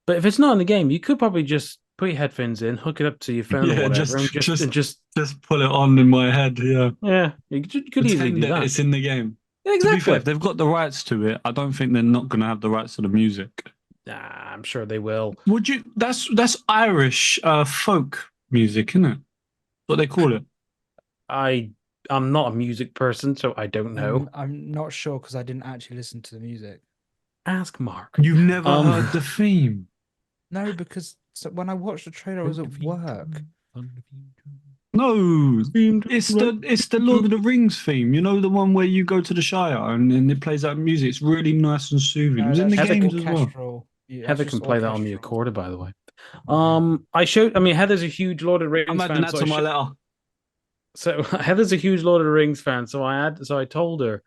but if it's not in the game, you could probably just put your headphones in, hook it up to your phone or whatever, and just pull it on in my head. Yeah, yeah, you could easily do that. It's in the game. Yeah, exactly. To be fair, if they've got the rights to it, I don't think they're not going to have the rights to the music. Nah, I'm sure they will. Would you? That's Irish folk music, isn't it? What they call it? I'm not a music person, so I don't know. I'm not sure because I didn't actually listen to the music. Ask Mark. You've never heard the theme? No, because when I watched the trailer, I was at work. No, it's the Lord of the Rings theme. You know, the one where you go to the Shire and it plays that music. It's really nice and soothing. No, it was in the games as well. Yeah, Heather can play that on the recorder, by the way. Heather's a huge Lord of the Rings I'm fan. adding that to my letter. So Heather's a huge Lord of the Rings fan. So I told her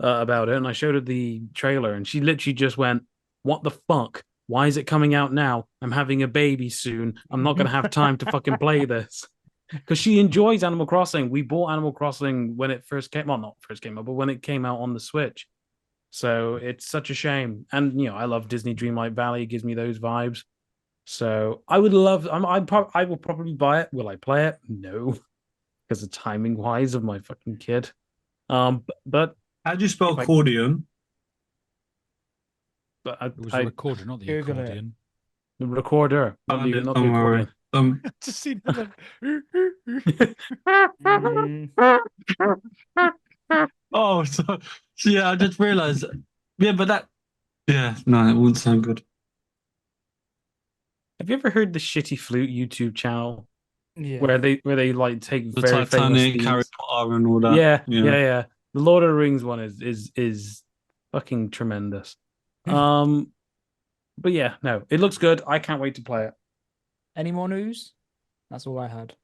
about it, and I showed her the trailer, and she literally just went, "What the fuck? Why is it coming out now? I'm having a baby soon. I'm not gonna have time to fucking play this." Because she enjoys Animal Crossing. We bought Animal Crossing when it first came. Well, not first came out, but when it came out on the Switch. So it's such a shame. And I love Disney Dreamlight Valley. It gives me those vibes. So I would love. I will probably buy it. Will I play it? No, because of timing wise of my fucking kid. But how do you spell accordion? But it was a recorder, not the accordion. The recorder, not the accordion. Just seen that. Oh, so yeah, I just realized. Yeah, but that. Yeah, no, it wouldn't sound good. Have you ever heard the Shitty Flute YouTube channel? Yeah. Where they like take the very Titanic, famous Harry Potter, and all that. Yeah. The Lord of the Rings one is fucking tremendous. But yeah, no, it looks good. I can't wait to play it. Any more news? That's all I had.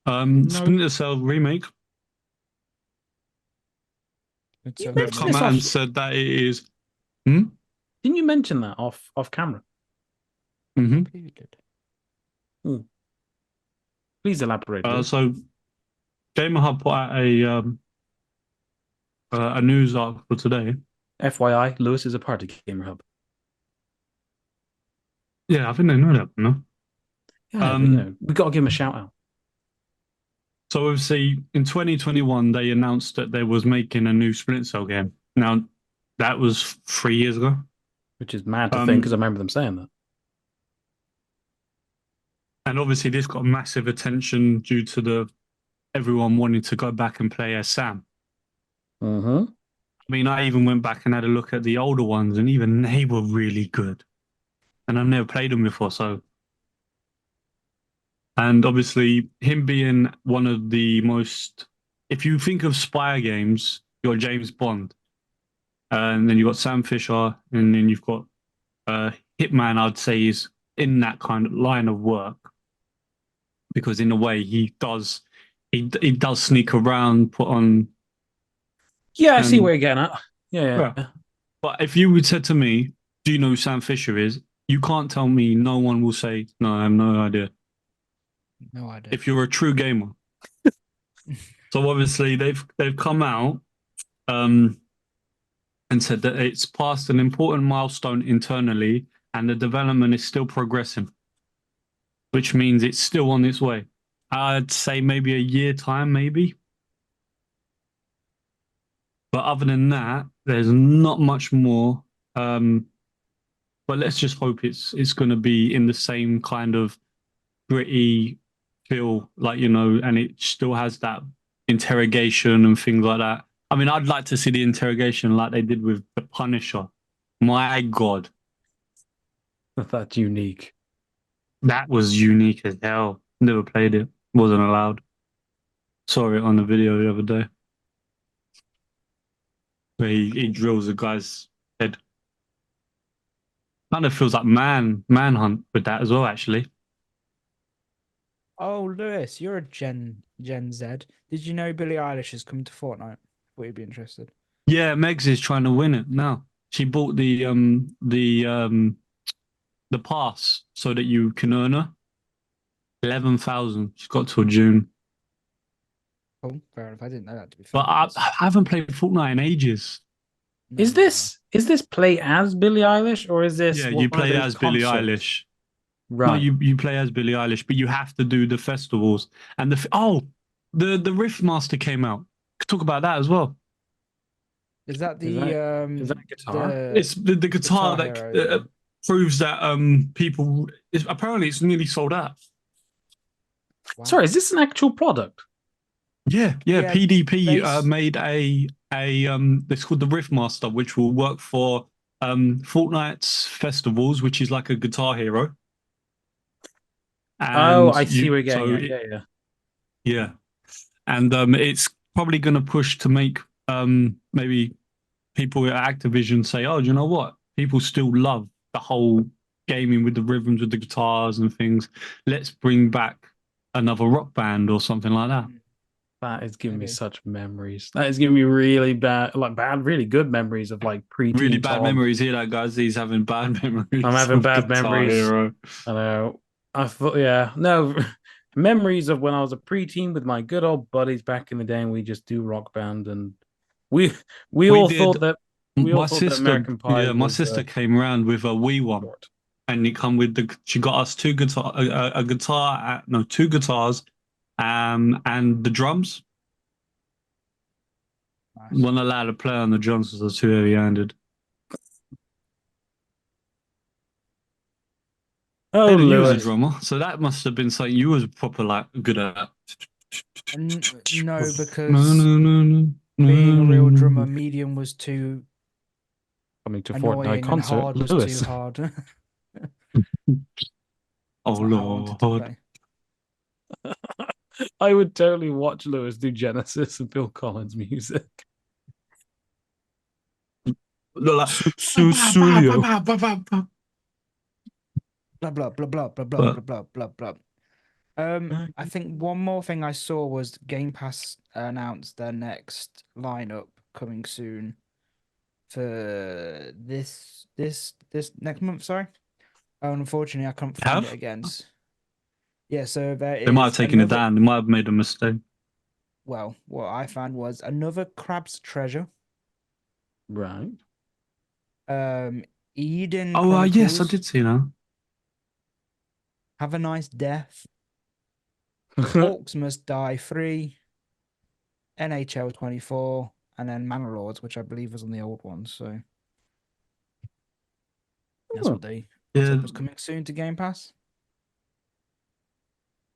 Splinter Cell remake. They've come out and said that it is. Didn't you mention that off camera? Mm-hmm. Please elaborate. So, Gamer Hub put out a news article today. FYI, Lewis is a part of Gamer Hub. Yeah, I think they know that, no? Yeah, we got to give him a shout out. So obviously, in 2021, they announced that they was making a new Splinter Cell game. Now, that was 3 years ago. Which is mad to think, because I remember them saying that. And obviously, this got massive attention due to everyone wanting to go back and play as Sam. Mm-hmm. I mean, I even went back and had a look at the older ones, and even they were really good. And I've never played them before, so. And obviously, him being one of the most. If you think of spy games, you've got James Bond, and then you've got Sam Fisher, and then you've got Hitman, I'd say, is in that kind of line of work. Because in a way, he does sneak around, put on. Yeah, I see where you're getting at. Yeah. But if you would said to me, "Do you know who Sam Fisher is?" You can't tell me. No one will say, "No, I have no idea." No idea. If you're a true gamer. So obviously they've come out and said that it's passed an important milestone internally, and the development is still progressing, which means it's still on its way. I'd say maybe a year time, maybe. But other than that, there's not much more. But let's just hope it's going to be in the same kind of gritty feel like, you know, and it still has that interrogation and things like that. I mean, I'd like to see the interrogation like they did with the Punisher. My God, That's unique. that was unique as hell. Never played it. Wasn't allowed. Saw it on the video the other day. Where he drills a guy's head. Kind of feels like Manhunt with that as well, actually. Oh, Lewis, you're a Gen Z. Did you know Billie Eilish is coming to Fortnite? Thought you'd be interested. Yeah, Megs is trying to win it now. She bought the pass so that you can earn her 11,000. She's got till June. Oh, fair enough. I didn't know that, to be fair. But I haven't played Fortnite in ages. No, Is this play as Billie Eilish, or is this Yeah, one you of play those as Billie concerts? Eilish. Right. No, you play as Billie Eilish, but you have to do the festivals and the Riff Master came out. Talk about that as well. Is that Is the is that guitar? It's the guitar that Hero, yeah. proves that people. Apparently it's nearly sold out. Wow. Sorry, is this an actual product? Yeah. Yeah, PDP base- made a it's called the Riff Master, which will work for Fortnite's festivals, which is like a Guitar Hero. Oh, And I see you, where you're so getting at. it- Yeah. yeah, and it's probably going to push to make maybe people at Activision say, oh, do you know what? People still love the whole gaming with the rhythms, with the guitars and things. Let's bring back another rock band or something like that. That is giving me Maybe. such memories. That is giving me really really good memories of like pre-teen Really bad Tom. memories. Hear that, guys? He's having bad memories. I'm having of bad Guitar memories. Hero. I know. I thought, yeah, no, memories of when I was a preteen with my good old buddies back in the day, and we just do Rock Band, and we We all did. thought that My sister, American Pie. yeah, my was, sister came around with a Wii one, short. and it come with she got us two guitar, a guitar, no, two guitars, and the drums. Nice. Wasn't allowed to play on the drums because they're too heavy-handed. Oh, Hey, you was a Lewis. drummer, so that must have been something you was proper like good at. No, because No. being a real drummer, medium was too Coming to Fortnite annoying and concert, hard was Lewis. too hard. Oh That's not how I wanted to Lord. play. I would totally watch Lewis do Genesis and Bill Collins music. Look like Studio. Blah blah blah blah blah blah But- blah blah blah blah. I think one more thing I saw was Game Pass announced their next lineup coming soon for this next month. Sorry, unfortunately I can't find Have? it again. Yeah, so there They might have is taken it another- down. They might have made a mistake. Well, what I found was another Crab's Treasure. Right. Eden. Oh, yes, I Chronicles, did see that. Have a Nice Death. Orcs Must Die 3. NHL 24, and then Manor Lords, which I believe was on the old one. So that's Oh, what they Yeah. said was coming soon to Game Pass.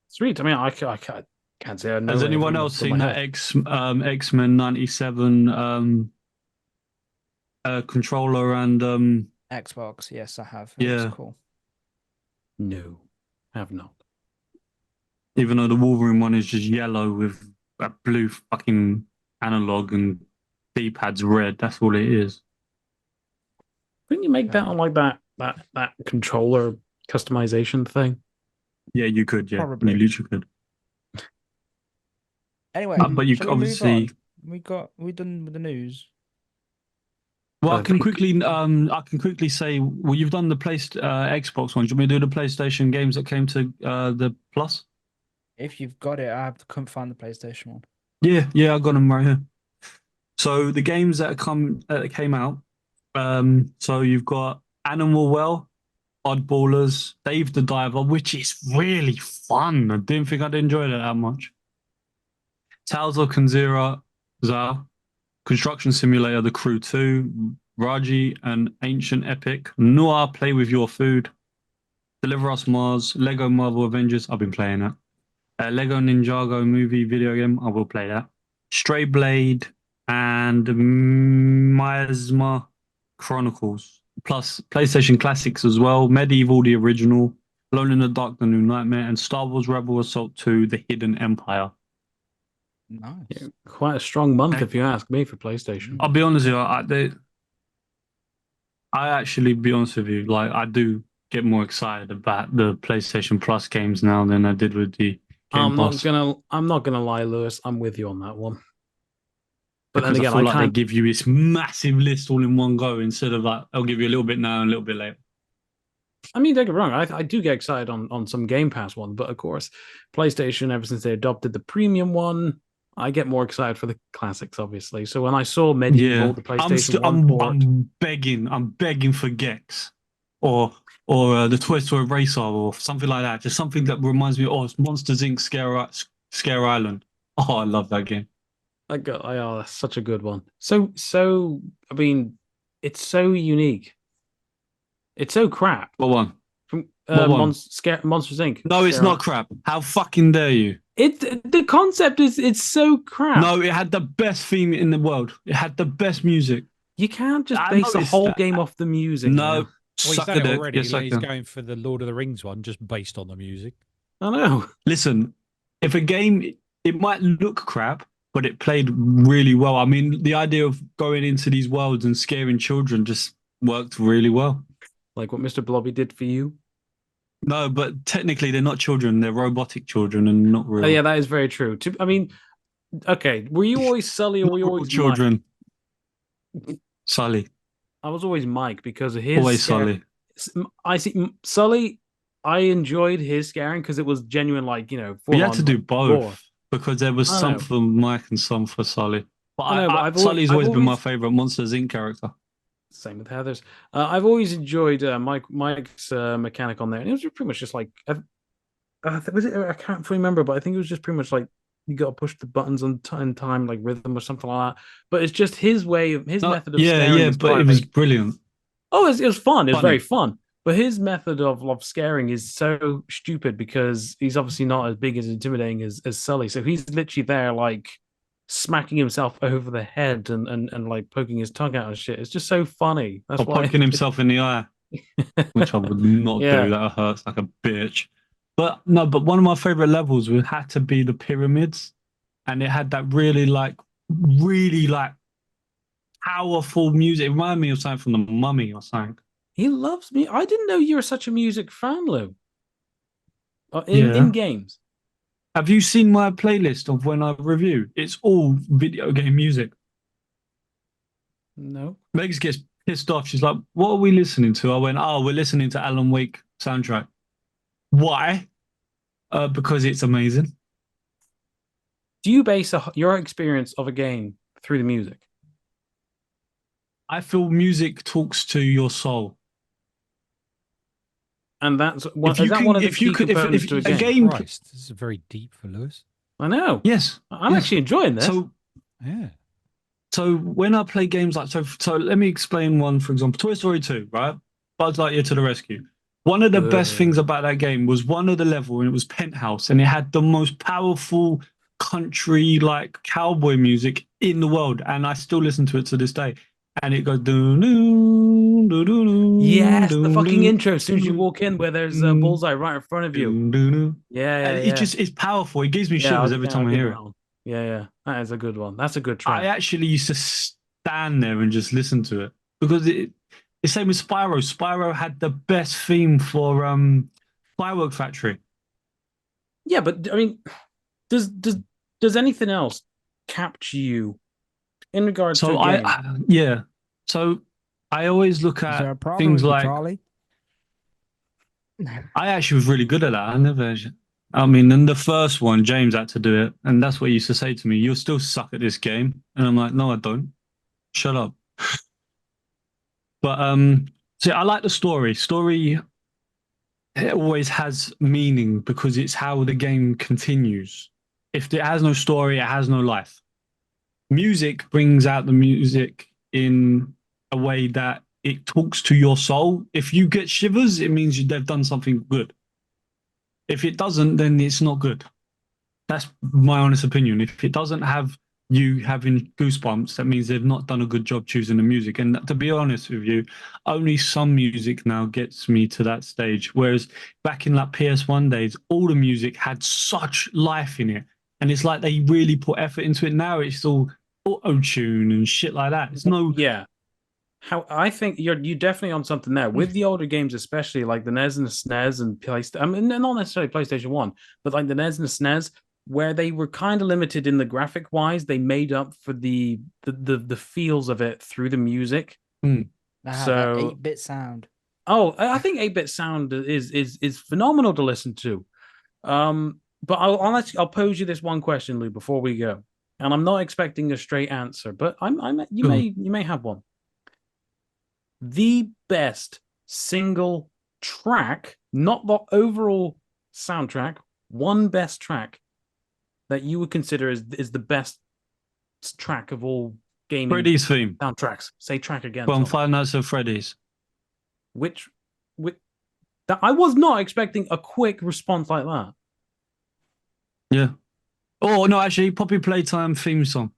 Sweet. I mean, I can't say I know. Has anyone everything else from seen my that head. X-Men 97 controller and Xbox, yes, I have. It Yeah. was cool. No, have not. even though the Wolverine one is just yellow with a blue fucking analog and D-pad's red, that's all it is. Couldn't you make that on like that controller customization thing? Yeah, you could, yeah. Probably. You literally could. Anyway, But you shall could we move obviously on? We done with the news. Well, I think- I can quickly say, well, you've done the Xbox one. Do you want me to do the PlayStation games that came to the Plus? If you've got it, I couldn't find the PlayStation one. Yeah, I got them right here. So the games that came out. So you've got Animal Well, Oddballers, Dave the Diver, which is really fun. I didn't think I'd enjoy it that much. Tales of Kanzira, Construction Simulator, The Crew 2, Raji, and Ancient Epic, Noir, Play With Your Food, Deliver Us Mars, Lego Marvel Avengers. I've been playing it. Lego Ninjago movie video game. I will play that. Stray Blade and Miasma Chronicles. Plus PlayStation Classics as well. Medieval, the original. Alone in the Dark, The New Nightmare. And Star Wars Rebel Assault 2, The Hidden Empire. Nice. Yeah, quite a strong month, if you ask me, for PlayStation. I'll be honest with you. I actually, be honest with you, like, I do get more excited about the PlayStation Plus games now than I did with the Game Pass. I'm not gonna lie, Lewis. I'm with you on that one. But Because then again, I feel like they can't. give you this massive list all in one go instead of like, I'll give you a little bit now and a little bit later. I mean, don't get me wrong. I do get excited on some Game Pass one, but of course, PlayStation, ever since they adopted the premium one, I get more excited for the classics, obviously. So when I saw Medieval, the PlayStation One port, I'm begging for Gex or the Toy Story Racer or something like that. Just something that reminds me of Monsters Inc. Scare Island. Oh, I love that game. oh, that's such a good one. So I mean, it's so unique. It's so crap. What one? From What one? Monsters Inc. No, it's not crap. How fucking dare you? The concept is it's so crap. No, it had the best theme in the world. It had the best music. You can't just I base the noticed whole that. game off the music. No, man. Well, he's suck done a it dick. already. Yes, I He's can. going for the Lord of the Rings one, just based on the music. I know. Listen, if a game, it might look crap, but it played really well. I mean, the idea of going into these worlds and scaring children just worked really well. Like what Mr. Blobby did for you. No, but technically they're not children. They're robotic children and not real. Oh, yeah, that is very true. I mean, okay, were you always Sully or were you Not real always children. Mike? Sully. I was always Mike because of his Always scare. Sully. I see Sully. I enjoyed his scaring because it was genuine, like, you know. We had to do full-on both gore. because there was I some know. for Mike and some for Sully. But I know, but Sully's I've always been my always- favorite Monsters Inc. character. Same with Heather's. I've always enjoyed Mike's mechanic on there, and it was pretty much just like, was it? I can't remember, but I think it was just pretty much like you got to push the buttons on time, like rhythm or something like that. But it's just his way of method of scaring. Yeah, is but quite, it was like, brilliant. oh, it was fun. It was Funny. very fun. But his method of scaring is so stupid because he's obviously not as big as intimidating as Sully. So he's literally there like smacking himself over the head and like poking his tongue out and shit. It's just so funny. That's Or why poking himself in the eye, which I would not Yeah. do. That hurts like a bitch. But no, but one of my favorite levels had to be the pyramids, and it had that really powerful music. It reminded me of something from The Mummy or something. he loves me. I didn't know you were such a music fan, Lou. Yeah. In games. Have you seen my playlist of when I review? It's all video game music. No. Megs gets pissed off. She's like, "What are we listening to?" I went, "Oh, we're listening to Alan Wake soundtrack." Why? Because it's amazing. Do you base your experience of a game through the music? I feel music talks to your soul. And that's one. If you Is that can- one of the if you key could- if- components if to a a game? game- Christ, this is very deep for Lewis. I know. Yes, I'm yes. actually enjoying this. Yeah. So when I play games like so let me explain one, for example, Toy Story 2, right? Buzz Lightyear to the rescue. One of the best things about that game was one of the level, and it was Penthouse, and it had the most powerful country like cowboy music in the world, and I still listen to it to this day. And it goes doo doo doo doo doo. Yes, the fucking doo, intro. As soon as you walk in, where there's a bullseye right in front of you. doo, doo, doo. Yeah, And yeah. it's powerful. It gives me Yeah, shivers I'll- every yeah, time I'll I give hear that it. one. Yeah. That is a good one. That's a good I track. actually used to stand there and just listen to it because it's the same with Spyro. Spyro had the best theme for Firework Factory. Yeah, but I mean, does anything else capture you in regards to So a game? So I always look Is there a at problem things with you, like Charlie? I actually was really good at that. I mean, in the first one, James had to do it, and that's what he used to say to me. "You'll still suck at this game," and I'm like, "No, I don't. Shut up." But see, I like the story. Story, it always has meaning because it's how the game continues. If it has no story, it has no life. Music brings out the music in a way that it talks to your soul. If you get shivers, it means they've done something good. If it doesn't, then it's not good. That's my honest opinion. If it doesn't have you having goosebumps, that means they've not done a good job choosing the music. And to be honest with you, only some music now gets me to that stage. Whereas back in like PS1 days, all the music had such life in it. And it's like they really put effort into it. Now it's all auto tune and shit like that. It's no. Yeah. How I think you definitely on something there with the older games, especially like the NES and the SNES and PlayStation. I mean, not necessarily PlayStation One, but like the NES and the SNES, where they were kind of limited in the graphic wise. They made up for the feels of it through the music. Mm. That So 8-bit sound. oh, I think 8-bit sound is phenomenal to listen to. But I'll pose you this one question, Lou, before we go, and I'm not expecting a straight answer, but you may have one. The best single track, not the overall soundtrack, one best track that you would consider is the best track of all gaming Freddy's theme soundtracks. Say track again. from Tom. Five Nights at Freddy's. Which that I was not expecting a quick response like that. Yeah. Oh no, actually, Poppy Playtime theme song.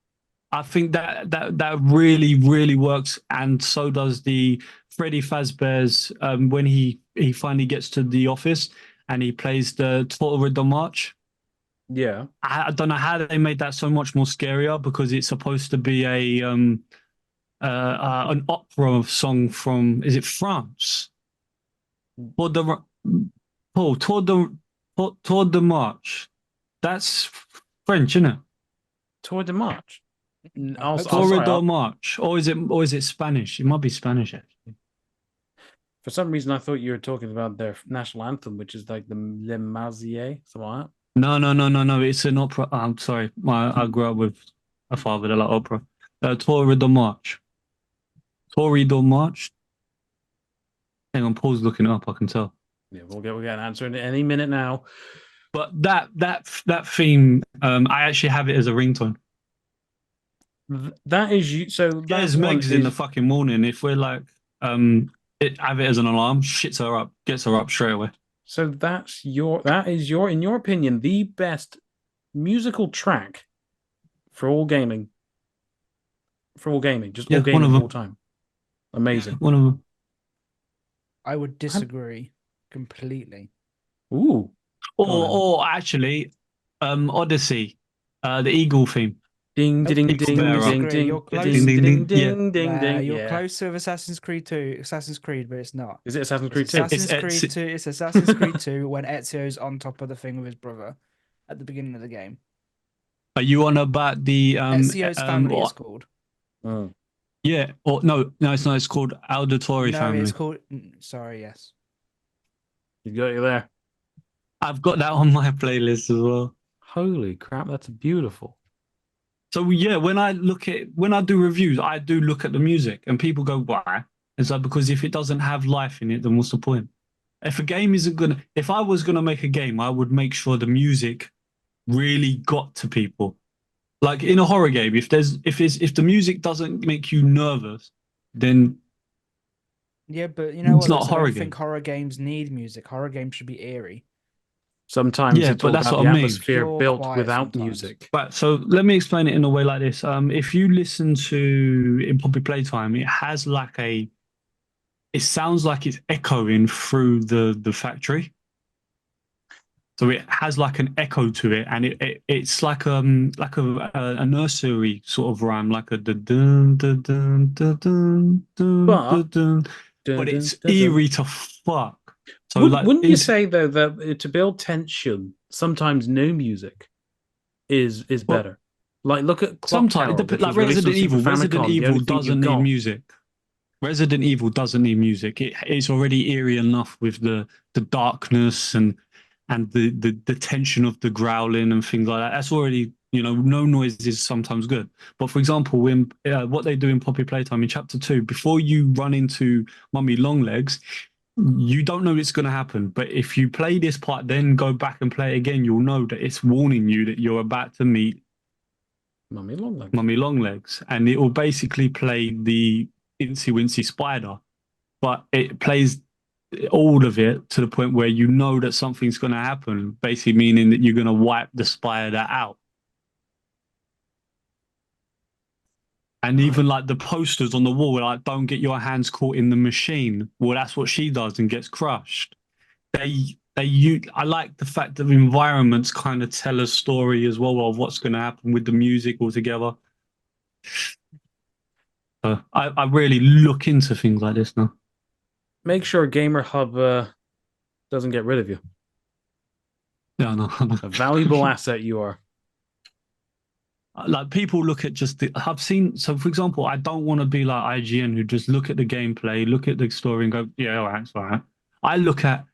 I think that really really works, and so does the Freddy Fazbear's when he finally gets to the office and he plays the Total March. Yeah. I don't know how they made that so much more scarier because it's supposed to be an opera song from, is it France? Tour de Tour de March. That's French, isn't it? Tour de March. Corridor March, or is it Spanish? It might be Spanish actually. For some reason, I thought you were talking about their national anthem, which is like the Le Mazier, something like that. No. It's an opera. I'm sorry. I grew up with a father that liked opera. Corridor March. Corridor March. Hang on, Paul's looking it up. I can tell. Yeah, we'll get an answer in any minute now. But that theme, I actually have it as a ringtone. That is you. So There's Megs in the fucking morning. If we're like, have it as an alarm, shits her up, gets her up straight away. So that is your, in your opinion, the best musical track for all gaming. For all gaming, just all gaming all time. Amazing. One of them. I would disagree completely. Ooh. Or actually, Odyssey, the Eagle theme. Ding ding ding ding ding ding You're close. ding ding ding ding. You're close to Assassin's Creed 2, Assassin's Creed, but it's not. Is it Assassin's Creed 2? Assassin's Creed 2. It's Assassin's Creed 2 when Ezio's on top of the thing with his brother at the beginning of the game. Are you on about the Ezio's family is called? Oh. Yeah, or no, it's not. It's called Auditory Family. No, it's called. Sorry, yes. You got you there. I've got that on my playlist as well. Holy crap, that's beautiful. So yeah, when I do reviews, I do look at the music, and people go, "Why?" It's like, because if it doesn't have life in it, then what's the point? If a game isn't gonna, if I was gonna make a game, I would make sure the music really got to people. Like in a horror game, if the music doesn't make you nervous, then yeah, but you know it's what? not a horror I game. think horror games need music. Horror games should be eerie. Sometimes Yeah, it's but all that's about what the I mean. atmosphere Pure built quiet without sometimes. music. But so let me explain it in a way like this. If you listen to in Poppy Playtime, it has like it sounds like it's echoing through the factory. So it has like an echo to it, and it's like a nursery sort of rhyme, like a dun dun dun dun dun dun dun. But it's eerie to fuck. So wouldn't you say though that to build tension, sometimes no music is better? Like look at sometimes like Resident Evil. Resident Evil doesn't need music. Resident Evil doesn't need music. It's already eerie enough with the darkness and the tension of the growling and things like that. That's already, no noise is sometimes good. But for example, when what they do in Poppy Playtime in Chapter 2, before you run into Mummy Longlegs, you don't know it's going to happen. But if you play this part, then go back and play it again, you'll know that it's warning you that you're about to meet Mummy Longlegs. Mummy Longlegs. And it will basically play the Incy Wincy Spider, but it plays all of it to the point where you know that something's going to happen, basically meaning that you're going to wipe the spider out. And even like the posters on the wall, like "Don't get your hands caught in the machine." Well, that's what she does and gets crushed. I like the fact that the environments kind of tell a story as well of what's going to happen with the music altogether. So I really look into things like this now. Make sure Gamer Hub doesn't get rid of you. Yeah, no. A valuable asset you are. Like people look at just I've seen, so for example, I don't want to be like IGN who just look at the gameplay, look at the story and go, yeah, all right, it's all right. I look at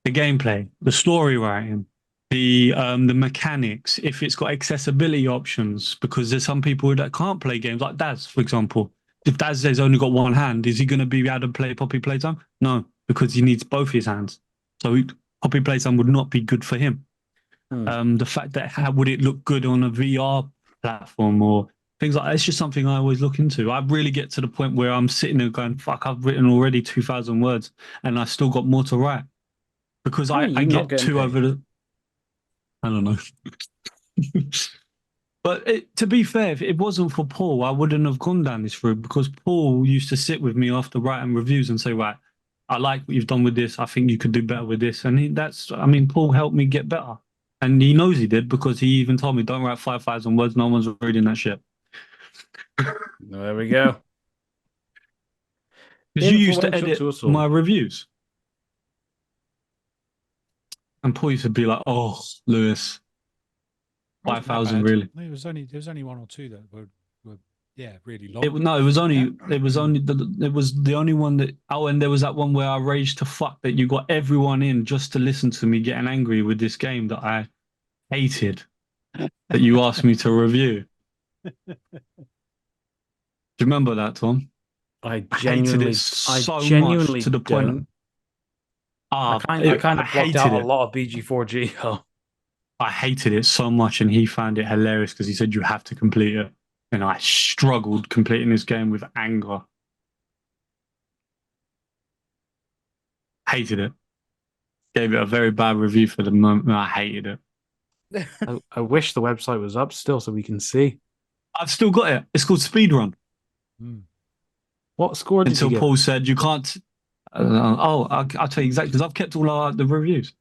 the gameplay, the story writing, the mechanics, if it's got accessibility options, because there's some people that can't play games like Daz, for example. If Daz has only got one hand, is he going to be able to play Poppy Playtime? No, because he needs both his hands. So Poppy Playtime would not be good for him. The fact that how would it look good on a VR platform or things like that, it's just something I always look into. I really get to the point where I'm sitting there going, fuck, I've written already 2,000 words and I still got more to write. Because I get too over the... I don't know. But to be fair, if it wasn't for Paul, I wouldn't have gone down this route, because Paul used to sit with me after writing reviews and say, right, I like what you've done with this. I think you could do better with this. And Paul helped me get better. And he knows he did, because he even told me, don't write 5,000 words. No one's reading that shit. There we go. Because you used to edit my reviews. And Paul used to be like, "Oh, Lewis, 5,000 really." There was only one or two that were really long. It was the only one that. Oh, and there was that one where I raged to fuck that you got everyone in just to listen to me getting angry with this game that I hated, that you asked me to review. Do you remember that, Thom? I genuinely much to the point. I kind of blocked out a lot of BG4G. Oh. I hated it so much, and he found it hilarious because he said you have to complete it, and I struggled completing this game with anger. Hated it. Gave it a very bad review for the moment. I hated it. I wish the website was up still so we can see. I've still got it. It's called Speedrun. What score did you get? Until Paul said you can't. I'll tell you exactly, because I've kept all the reviews.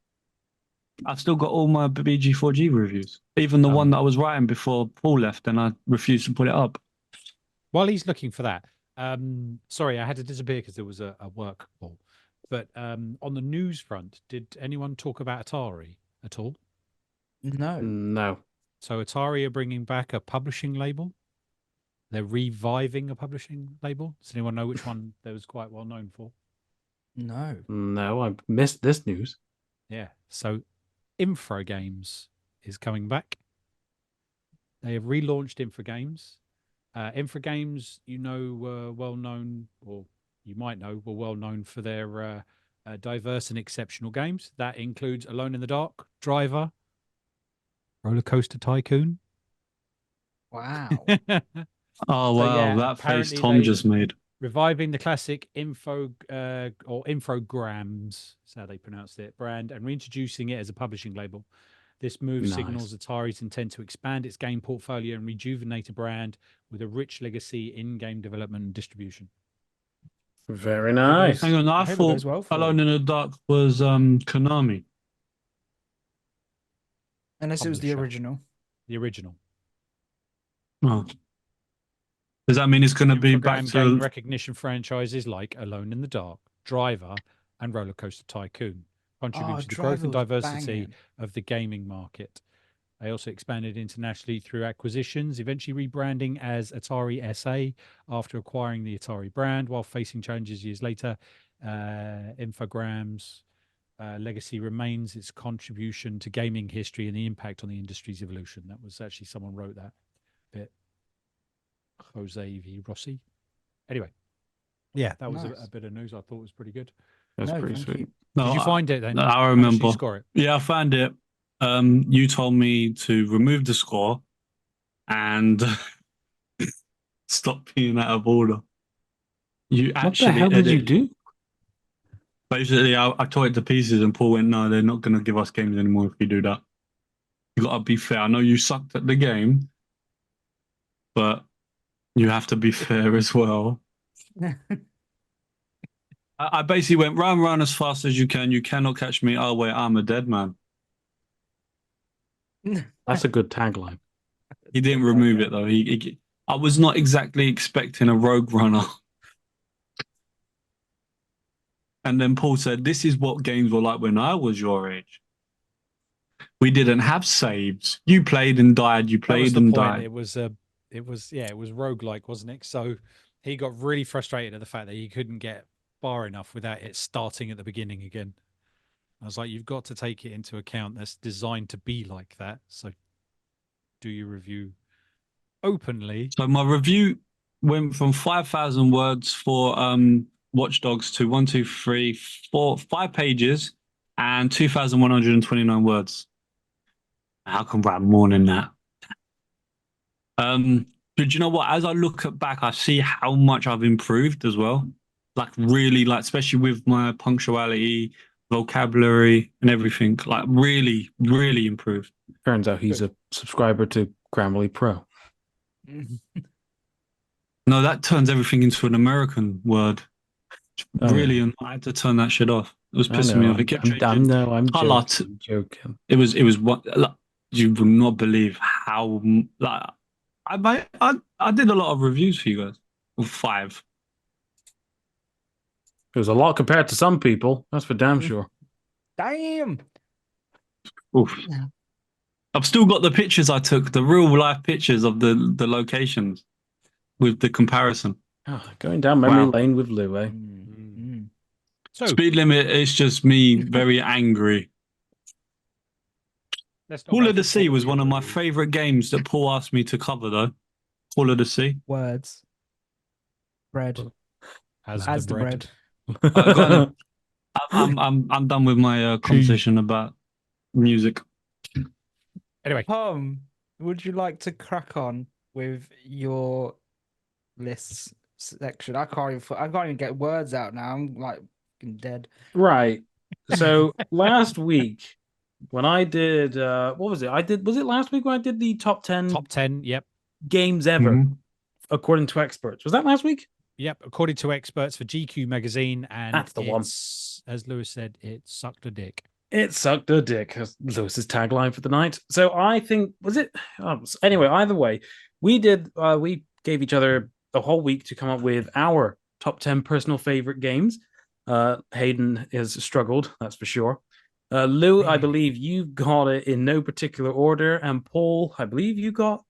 I've still got all my BG4G reviews, even the one that I was writing before Paul left, and I refused to put it up. While he's looking for that, sorry, I had to disappear because there was a work call. But on the news front, did anyone talk about Atari at all? No. So Atari are bringing back a publishing label. They're reviving a publishing label. Does anyone know which one they was quite well known for? No, I missed this news. Yeah. So Infra Games is coming back. They have relaunched Infra Games. Infra Games, were well known, or you might know, were well known for their diverse and exceptional games. That includes Alone in the Dark, Driver, Roller Coaster Tycoon. Wow. Oh, wow. Yeah, that face Thom just made. Reviving the classic Infograms, is how they pronounced it, brand, and reintroducing it as a publishing label. This move signals Atari's intent to expand its game portfolio and rejuvenate a brand with a rich legacy in game development and distribution. Very nice. Hang on, I thought Alone in the Dark was Konami. Unless it was the original. The original. Oh. Does that mean it's going to be back to game recognition franchises like Alone in the Dark, Driver, and Roller Coaster Tycoon, contributing to the growth and diversity of the gaming market. They also expanded internationally through acquisitions, eventually rebranding as Atari SA after acquiring the Atari brand, while facing challenges years later. Infogrames' legacy remains its contribution to gaming history and the impact on the industry's evolution. That was actually someone wrote that bit. Jose V. Rossi. Anyway, yeah, that was a bit of news I thought was pretty good. That's pretty sweet. Did you find it then? No, I remember. Did you score it? Yeah, I found it. You told me to remove the score and stop being out of order. You what the hell did you do? Basically, I tore it to pieces, and Paul went, "No, they're not going to give us games anymore if we do that. You got to be fair. I know you sucked at the game, but you have to be fair as well." I basically went run as fast as you can. You cannot catch me. Oh wait, I'm a dead man. That's a good tagline. He didn't remove it though. I was not exactly expecting a rogue runner. And then Paul said, "This is what games were like when I was your age. We didn't have saves. You played and died. You That was played the and point. died." It was it was roguelike, wasn't it? So he got really frustrated at the fact that he couldn't get far enough without it starting at the beginning again. I was like, you've got to take it into account. That's designed to be like that. So do your review openly. So my review went from 5,000 words for Watch Dogs to 1, 2, 3, 4, 5 pages and 2,129 words. How can I write more than that? But you know what? As I look back, I see how much I've improved as well. Like really, like especially with my punctuality, vocabulary, and everything. Like really, really improved. Turns out he's a subscriber to Grammarly Pro. No, that turns everything into an American word. Oh, Really, yeah. and I had to turn that shit off. It was I pissing know, me off. It kept changing. no, I'm Colour. joking. It was what like, you will not believe how like I did a lot of reviews for you guys. 5. It was a lot compared to some people. That's for damn sure. Damn. Oof. I've still got the pictures I took, the real life pictures of the locations with the comparison. Oh, going down memory Wow. lane with Lou, eh? So Speed limit is just me very angry. let's not Call go of the through Sea all was your one of my reviews. favorite games that Paul asked me to cover, though. Call of the Sea. Words. Bread. As the bread. Go on. I'm done with my conversation about music. Anyway, Tom, would you like to crack on with your lists section? I can't even get words out now. I'm like fucking dead. Right. So last week when I did what was it? Was it last week when I did the top 10 top 10. Yep. games ever Mhm. according to experts? Was that last week? Yep. According to experts for GQ magazine, and That's the one. as Lewis said, it sucked a dick. It sucked a dick. That's Lewis's tagline for the night. So I think anyway, either way, we gave each other a whole week to come up with our top 10 personal favorite games. Hayden has struggled, that's for sure. Lou, I believe you got it in no particular order, and Paul, I believe you got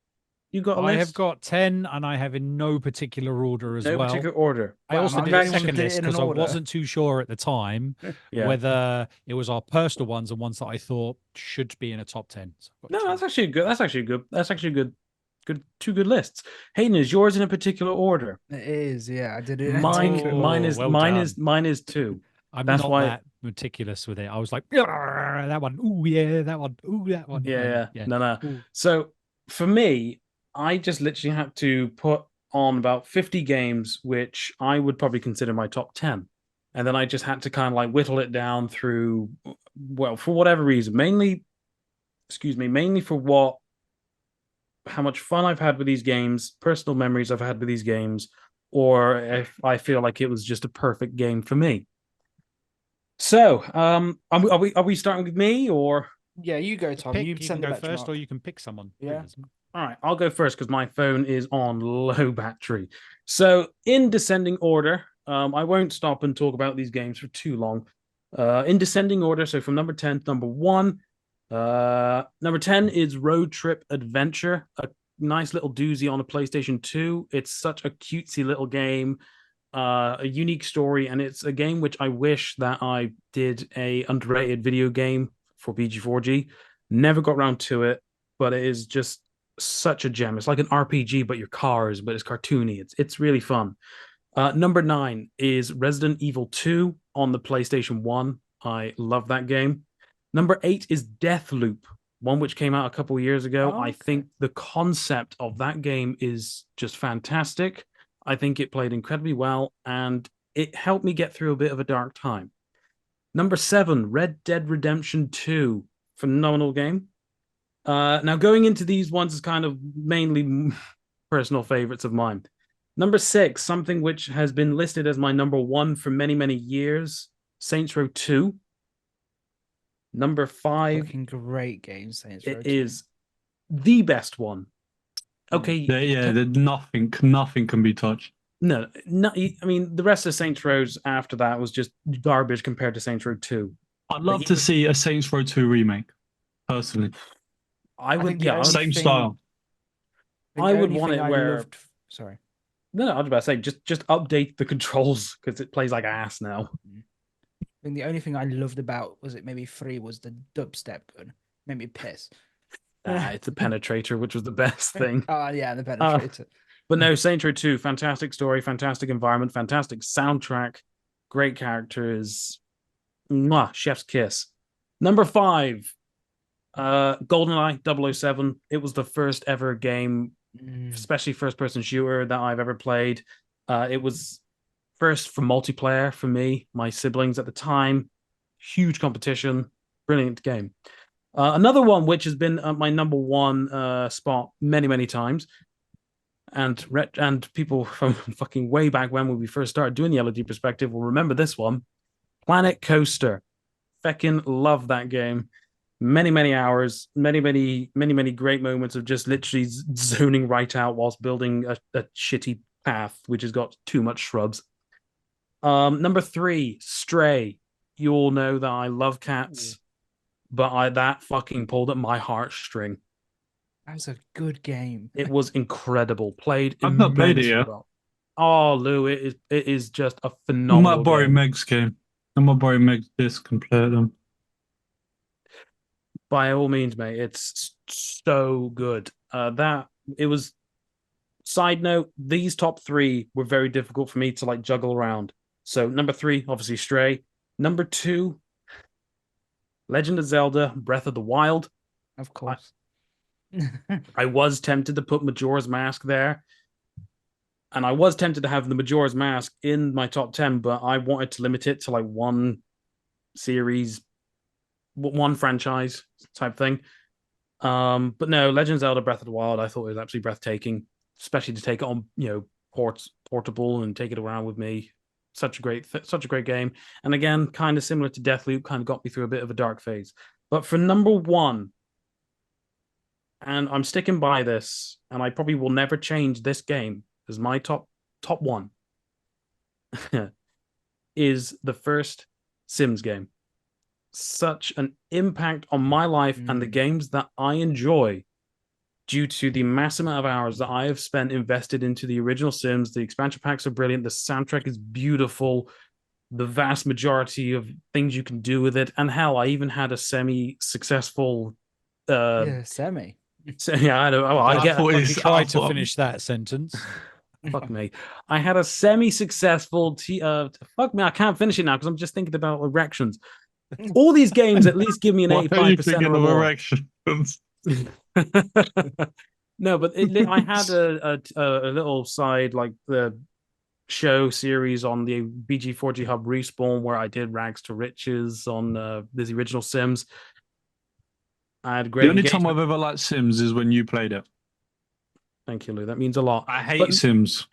a list. I have got 10, and I have in no particular order as no well. particular order. I also I'm did a going to second do it list in an because I order. wasn't too sure at the time Yeah. whether it was our personal ones and ones that I thought should be in a top 10. So I've got No, two. that's actually good. That's actually good. Two good lists. Hayden, is yours in a particular order? It is, yeah. I did it. Mine is 2. I'm That's not why- that meticulous with it. I was like, that one. Ooh, yeah, that one. Ooh, that one. Yeah. No. Ooh. So for me, I just literally had to put on about 50 games, which I would probably consider my top 10. And then I just had to kind of like whittle it down through, well, for whatever reason, mainly for how much fun I've had with these games, personal memories I've had with these games, or if I feel like it was just a perfect game for me. So, are we starting with me, or? Yeah, you go, Tom. Pick, You you send can the go first, benchmark. or you can pick someone. Yeah. All right, I'll go first because my phone is on low battery. So, in descending order, I won't stop and talk about these games for too long. In descending order, so from number 10 to number 1. Number 10 is Road Trip Adventure, a nice little doozy on a PlayStation 2. It's such a cutesy little game, a unique story, and it's a game which I wish that I did a underrated video game for BG4G. Never got around to it, but it is just such a gem. It's like an RPG, but you're cars, but it's cartoony. It's really fun. Number 9 is Resident Evil 2 on the PlayStation 1. I love that game. Number 8 is Deathloop, one which came out a couple of years ago. Oh, I okay. think the concept of that game is just fantastic. I think it played incredibly well, and it helped me get through a bit of a dark time. Number 7, Red Dead Redemption 2. Phenomenal game. Now, going into these ones is kind of mainly personal favorites of mine. Number 6, something which has been listed as my number 1 for many, many years, Saints Row 2. Number 5. Fucking great game, Saints Row It 2. is the best one. Okay. Yeah, nothing can be touched. No, I mean, the rest of Saints Rows after that was just garbage compared to Saints Row 2. I'd love to see a Saints Row 2 remake, personally. I would, think the yeah, only Same thing- style. I would want it where. Sorry. No, I was about to say just update the controls because it plays like ass now. I think the only thing I loved about maybe 3 was the dubstep gun. Made me piss. It's a penetrator, which was the best thing. Oh yeah, the penetrator. But no, Saints Row 2, fantastic story, fantastic environment, fantastic soundtrack, great characters. Mwah, chef's kiss. Number 5, GoldenEye 007. It was the first ever game, especially first-person shooter that I've ever played. It was first for multiplayer for me, my siblings at the time. Huge competition, brilliant game. Another one which has been my number 1 spot many, many times, and people from fucking way back when we first started doing the LED perspective will remember this one, Planet Coaster. Feckin' love that game. Many, many hours, many great moments of just literally zoning right out whilst building a shitty path which has got too much shrubs. Number 3, Stray. You all know that I love cats, but that fucking pulled at my heartstring. That was a good game. It was incredible. I've not played it yet. well. Oh, Lou, it is just a I phenomenal might borrow game. Meg's game. I might borrow Meg's disc and play them. By all means, mate, it's so good. It was. Side note: these top 3 were very difficult for me to like juggle around. So number 3, obviously Stray. Number 2, Legend of Zelda: Breath of the Wild. Of course. I was tempted to put Majora's Mask there, and I was tempted to have the Majora's Mask in my top 10, but I wanted to limit it to like one series, one franchise type thing. But no, Legend of Zelda: Breath of the Wild, I thought it was absolutely breathtaking, especially to take it on, portable and take it around with me. Such a great game, and again, kind of similar to Deathloop, kind of got me through a bit of a dark phase. But for number 1, and I'm sticking by this, and I probably will never change this game as my top 1, is the first Sims game. Such an impact on my life and the games that I enjoy due to the massive amount of hours that I have spent invested into the original Sims. The expansion packs are brilliant. The soundtrack is beautiful. The vast majority of things you can do with it. And hell, I even had a semi-successful... semi. So, yeah, I know. Oh, I get thought it. you tried to finish that sentence. Fuck me. I had a semi-successful... fuck me, I can't finish it now because I'm just thinking about erections. All these games at least give me an 85% or more. erections? No, but I had a little side, like the show series on the BG4G Hub Respawn where I did Rags to Riches on the original Sims. I had great. The only time I've ever liked Sims is when you played it. Thank you, Lou. That means a lot. I hate Sims.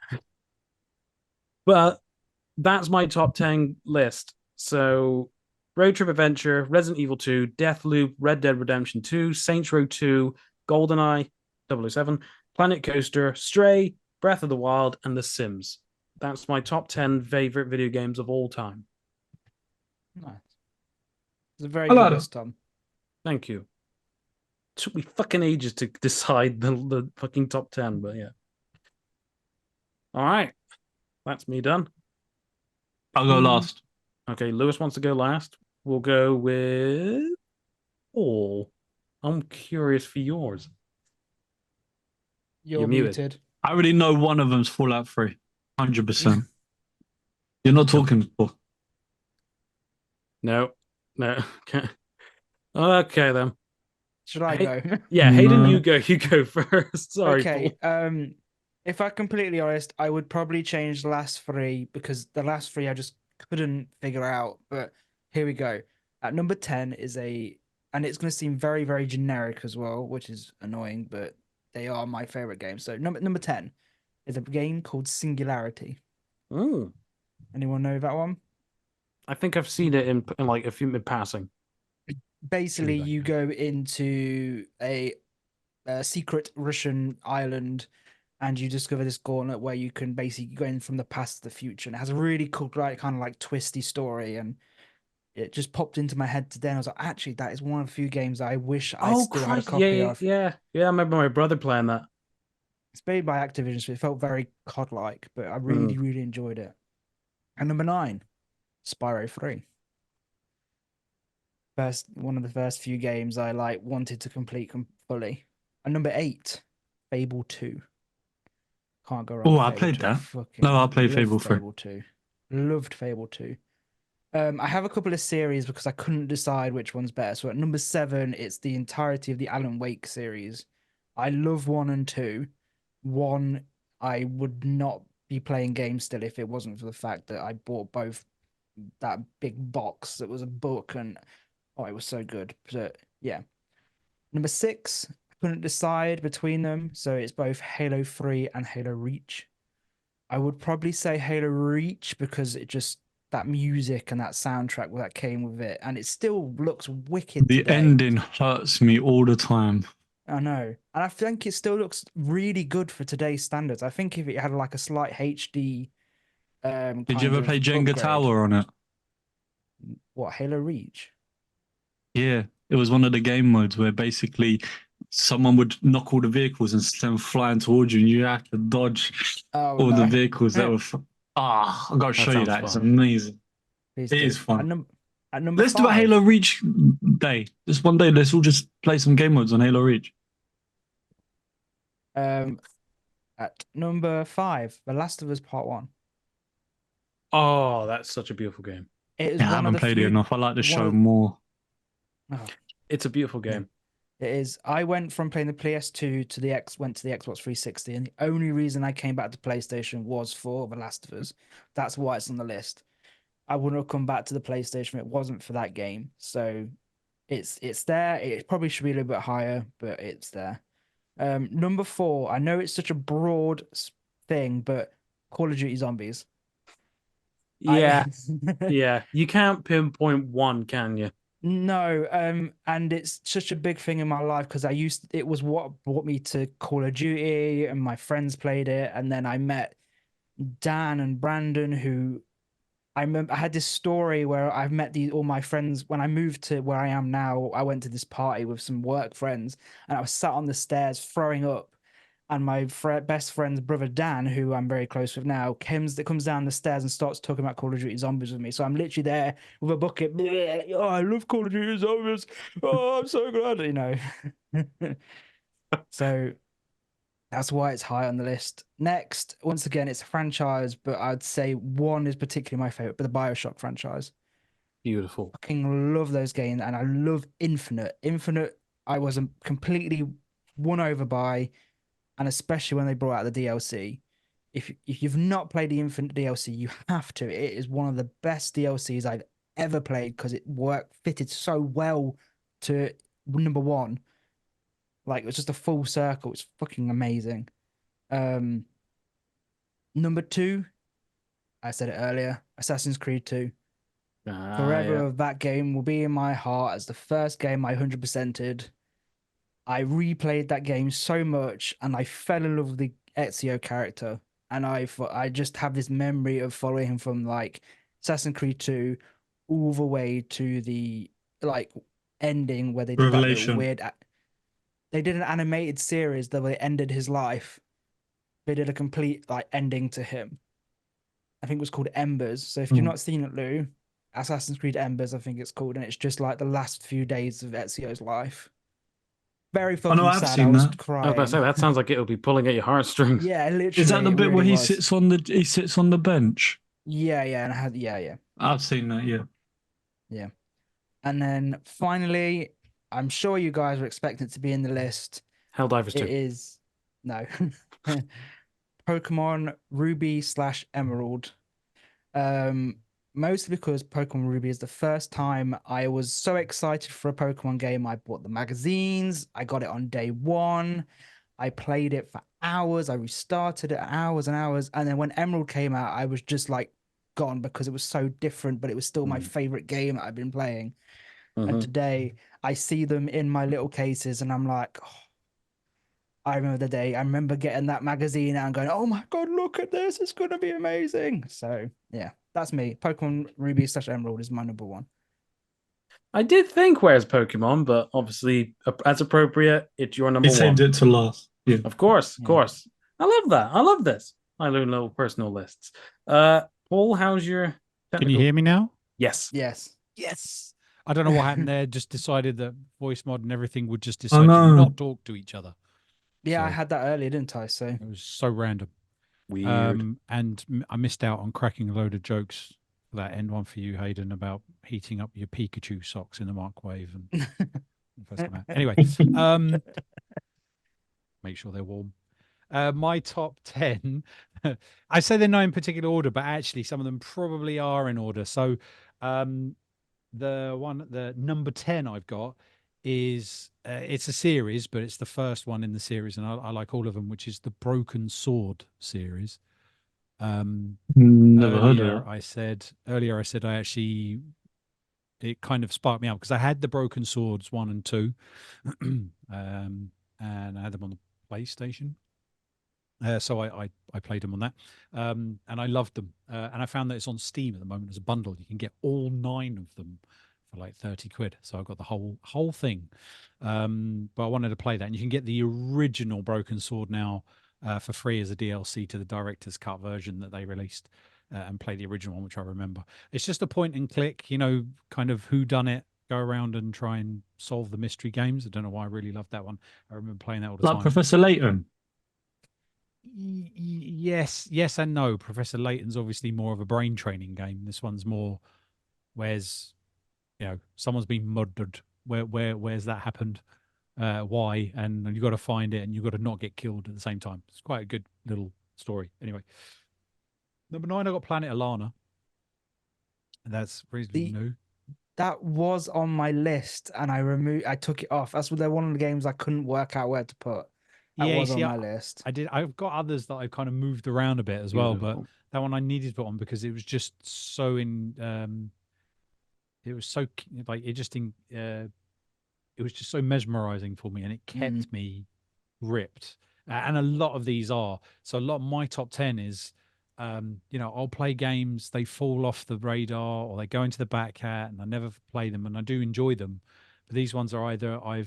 But that's my top 10 list. So Road Trip Adventure, Resident Evil 2, Deathloop, Red Dead Redemption 2, Saints Row 2, GoldenEye 007, Planet Coaster, Stray, Breath of the Wild, and The Sims. That's my top 10 favorite video games of all time. Nice. It's a very good list, Tom. Thank you. It took me fucking ages to decide the fucking top 10, but yeah. All right. That's me done. I'll go last. Okay, Lewis wants to go last. We'll go with Paul. I'm curious for yours. You're muted. I already know one of them's Fallout 3. 100%. You're not talking, Paul. No. Okay, then. Should I go? Yeah, Hayden, No. you go first. Sorry. Okay. Paul. If I'm completely honest, I would probably change the last 3 because the last 3 I just couldn't figure out. But Here we go. At number 10 and it's going to seem very, very generic as well, which is annoying, but they are my favorite games. So number 10 is a game called Singularity. Mm. Anyone know that one? I think I've seen it in like a few in passing. Basically, that you game. go into a secret Russian island and you discover this gauntlet where you can basically go in from the past to the future. And it has a really cool, like, kind of like twisty story. And it just popped into my head today. And I was like, actually, that is one of the few games I wish I Oh still had a Christ! Yeah, copy yeah, of. yeah, yeah. I remember my brother playing that. It's made by Activision, so it felt very COD-like, but I Mm. really, really enjoyed it. And number 9, Spyro 3. One of the first few games I like wanted to complete fully. And number 8, Fable 2. Can't go wrong Oh, with I Fable played 2. I that. No, I fucking played love Fable 3. Fable 2. Loved Fable 2. I have a couple of series because I couldn't decide which one's better. So at number 7, it's the entirety of the Alan Wake series. I love 1 and 2. 1, I would not be playing games still if it wasn't for the fact that I bought both that big box that was a book and oh, it was so good. But yeah. Number 6, I couldn't decide between them. So it's both Halo 3 and Halo Reach. I would probably say Halo Reach because it just that music and that soundtrack that came with it, and it still looks wicked The today. ending hurts me all the time. I know, and I think it still looks really good for today's standards. I think if it had like a slight HD, Did you kind ever of play Jenga upgrade. Tower on it? What, Halo Reach? Yeah, it was one of the game modes where basically someone would knock all the vehicles and send them flying towards you, and you have to dodge Oh all the no, vehicles that were. I gotta That show you sounds that. It's fun. amazing. please It do. is fun. At number Let's do a 5, Halo Reach day. Just one day. Let's all just play some game modes on Halo Reach. At number 5, The Last of Us Part 1. Oh, that's such a beautiful game. It is Yeah, I one of haven't the played it few. enough. I like the One show of more. oh, It's a beautiful yeah. game. It is. I went from playing the PS2 to went to the Xbox 360, and the only reason I came back to PlayStation was for The Last of Us. That's why it's on the list. I wouldn't have come back to the PlayStation if it wasn't for that game. So it's there. It probably should be a little bit higher, but it's there. Number 4. I know it's such a broad thing, but Call of Duty Zombies. Yeah, I yeah. You can't pinpoint one, can you? No, and it's such a big thing in my life because it was what brought me to Call of Duty, and my friends played it, and then I met Dan and Brandon, who I remember I had this story where I've met all my friends when I moved to where I am now. I went to this party with some work friends, and I was sat on the stairs throwing up, and my best friend's brother Dan, who I'm very close with now, comes down the stairs and starts talking about Call of Duty Zombies with me. So I'm literally there with a bucket. Oh, I love Call of Duty Zombies. Oh, I'm so glad, So that's why it's high on the list. Next, once again, it's a franchise, but I'd say 1 is particularly my favorite, but the BioShock franchise. Beautiful. Fucking love those games, and I love Infinite. Infinite, I was completely won over by, and especially when they brought out the DLC. If you've not played the Infinite DLC, you have to. It is one of the best DLCs I've ever played because it fitted so well to number 1. Like it was just a full circle. It's fucking amazing. Number 2, I said it earlier, Assassin's Creed 2. Forever Yeah. of that game will be in my heart as the first game I 100%ed. I replayed that game so much and I fell in love with the Ezio character. And I just have this memory of following him from like Assassin's Creed 2 all the way to the like ending where they did that little Revelation. weird. They did an animated series that they ended his life. They did a complete like ending to him. I think it was called Embers. So if you've not seen it, Lou, Assassin's Creed Embers, I think it's called, and it's just like the last few days of Ezio's life. Very Oh no, fucking I've sad. I seen was that. I was about to say crying. that sounds like it'll be pulling at your heartstrings. Yeah, literally. Is that the it bit where really he was. sits on the bench? Yeah, and I had yeah. I've seen that. Yeah. And then finally, I'm sure you guys were expecting it to be in the list. Helldivers It 2. is no. Pokemon Ruby / Emerald. mostly because Pokemon Ruby is the first time I was so excited for a Pokemon game. I bought the magazines, I got it on day one, I played it for hours, I restarted it hours and hours, and then when Emerald came out, I was just like gone because it was so different, but it was still my favorite game that I've been playing. And today I see them in my little cases, and I'm like, oh, I remember the day. I remember getting that magazine and going, "Oh my god, look at this! It's gonna be amazing." So yeah, that's me. Pokemon Ruby / Emerald is my number one. I did think where's Pokemon, but obviously, as appropriate, it's your number He saved one. it to last. Yeah. Of course, of Yeah. course. I love that. I love this. I learn little personal lists. Paul, how's your Can technical... you hear me now? Yes. Yes. Yes. I don't know what happened there. Just decided that voice mod and everything would just decide to no. not talk to each other. Yeah, I So- had that earlier, didn't I? So It was so random. Weird. I missed out on cracking a load of jokes for that end one for you, Hayden, about heating up your Pikachu socks in the microwave and Professor Matt. Anyway, make sure they're warm. My top 10, I say they're not in particular order, but actually some of them probably are in order. So the number 10 I've got is it's a series, but it's the first one in the series, and I like all of them, which is the Broken Sword series. Never heard of it. Earlier I said I actually, it kind of sparked me up because I had the Broken Swords 1 and 2, and I had them on the PlayStation. So I played them on that, and I loved them. And I found that it's on Steam at the moment as a bundle. You can get all 9 of them for like 30 quid. So I got the whole thing. But I wanted to play that, and you can get the original Broken Sword now for free as a DLC to the director's cut version that they released, and play the original one, which I remember. It's just a point and click, kind of who done it. Go around and try and solve the mystery games. I don't know why I really loved that one. I remember playing that all the Like time. Professor Layton. Yes and no. Professor Layton's obviously more of a brain training game. This one's more, where's, someone's been murdered. Where's that happened? Why? And you got to find it, and you got to not get killed at the same time. It's quite a good little story. Anyway, number 9, I got Planet Alana. And that's reasonably new. that was on my list, and I took it off. That's one of the games I couldn't work out where to put. That was on my list. I've got others that I've kind of moved around a bit as well, but that one I needed to put on because it was just so it was so like it was just so mesmerizing for me, and it kept me ripped. And a lot of these are. So a lot of my top 10 is, I'll play games, they fall off the radar or they go into the back hat, and I never play them, and I do enjoy them. But these ones are either I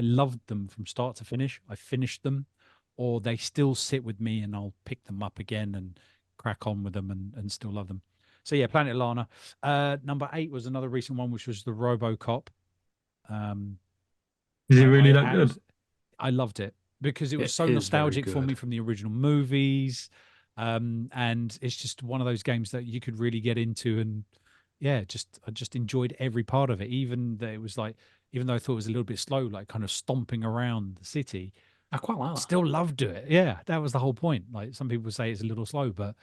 loved them from start to finish, I finished them, or they still sit with me and I'll pick them up again and crack on with them and still love them. So yeah, Planet Lana. Number 8 was another recent one, which was the RoboCop. Is it really that good? I loved it because it was so nostalgic for me from the original movies. And it's just one of those games that you could really get into, and I just enjoyed every part of it. Even though it was like, even though I thought it was a little bit slow, like kind of stomping around the city, I quite like that. Still loved it. Yeah, that was the whole point. Like some people say it's a little slow, but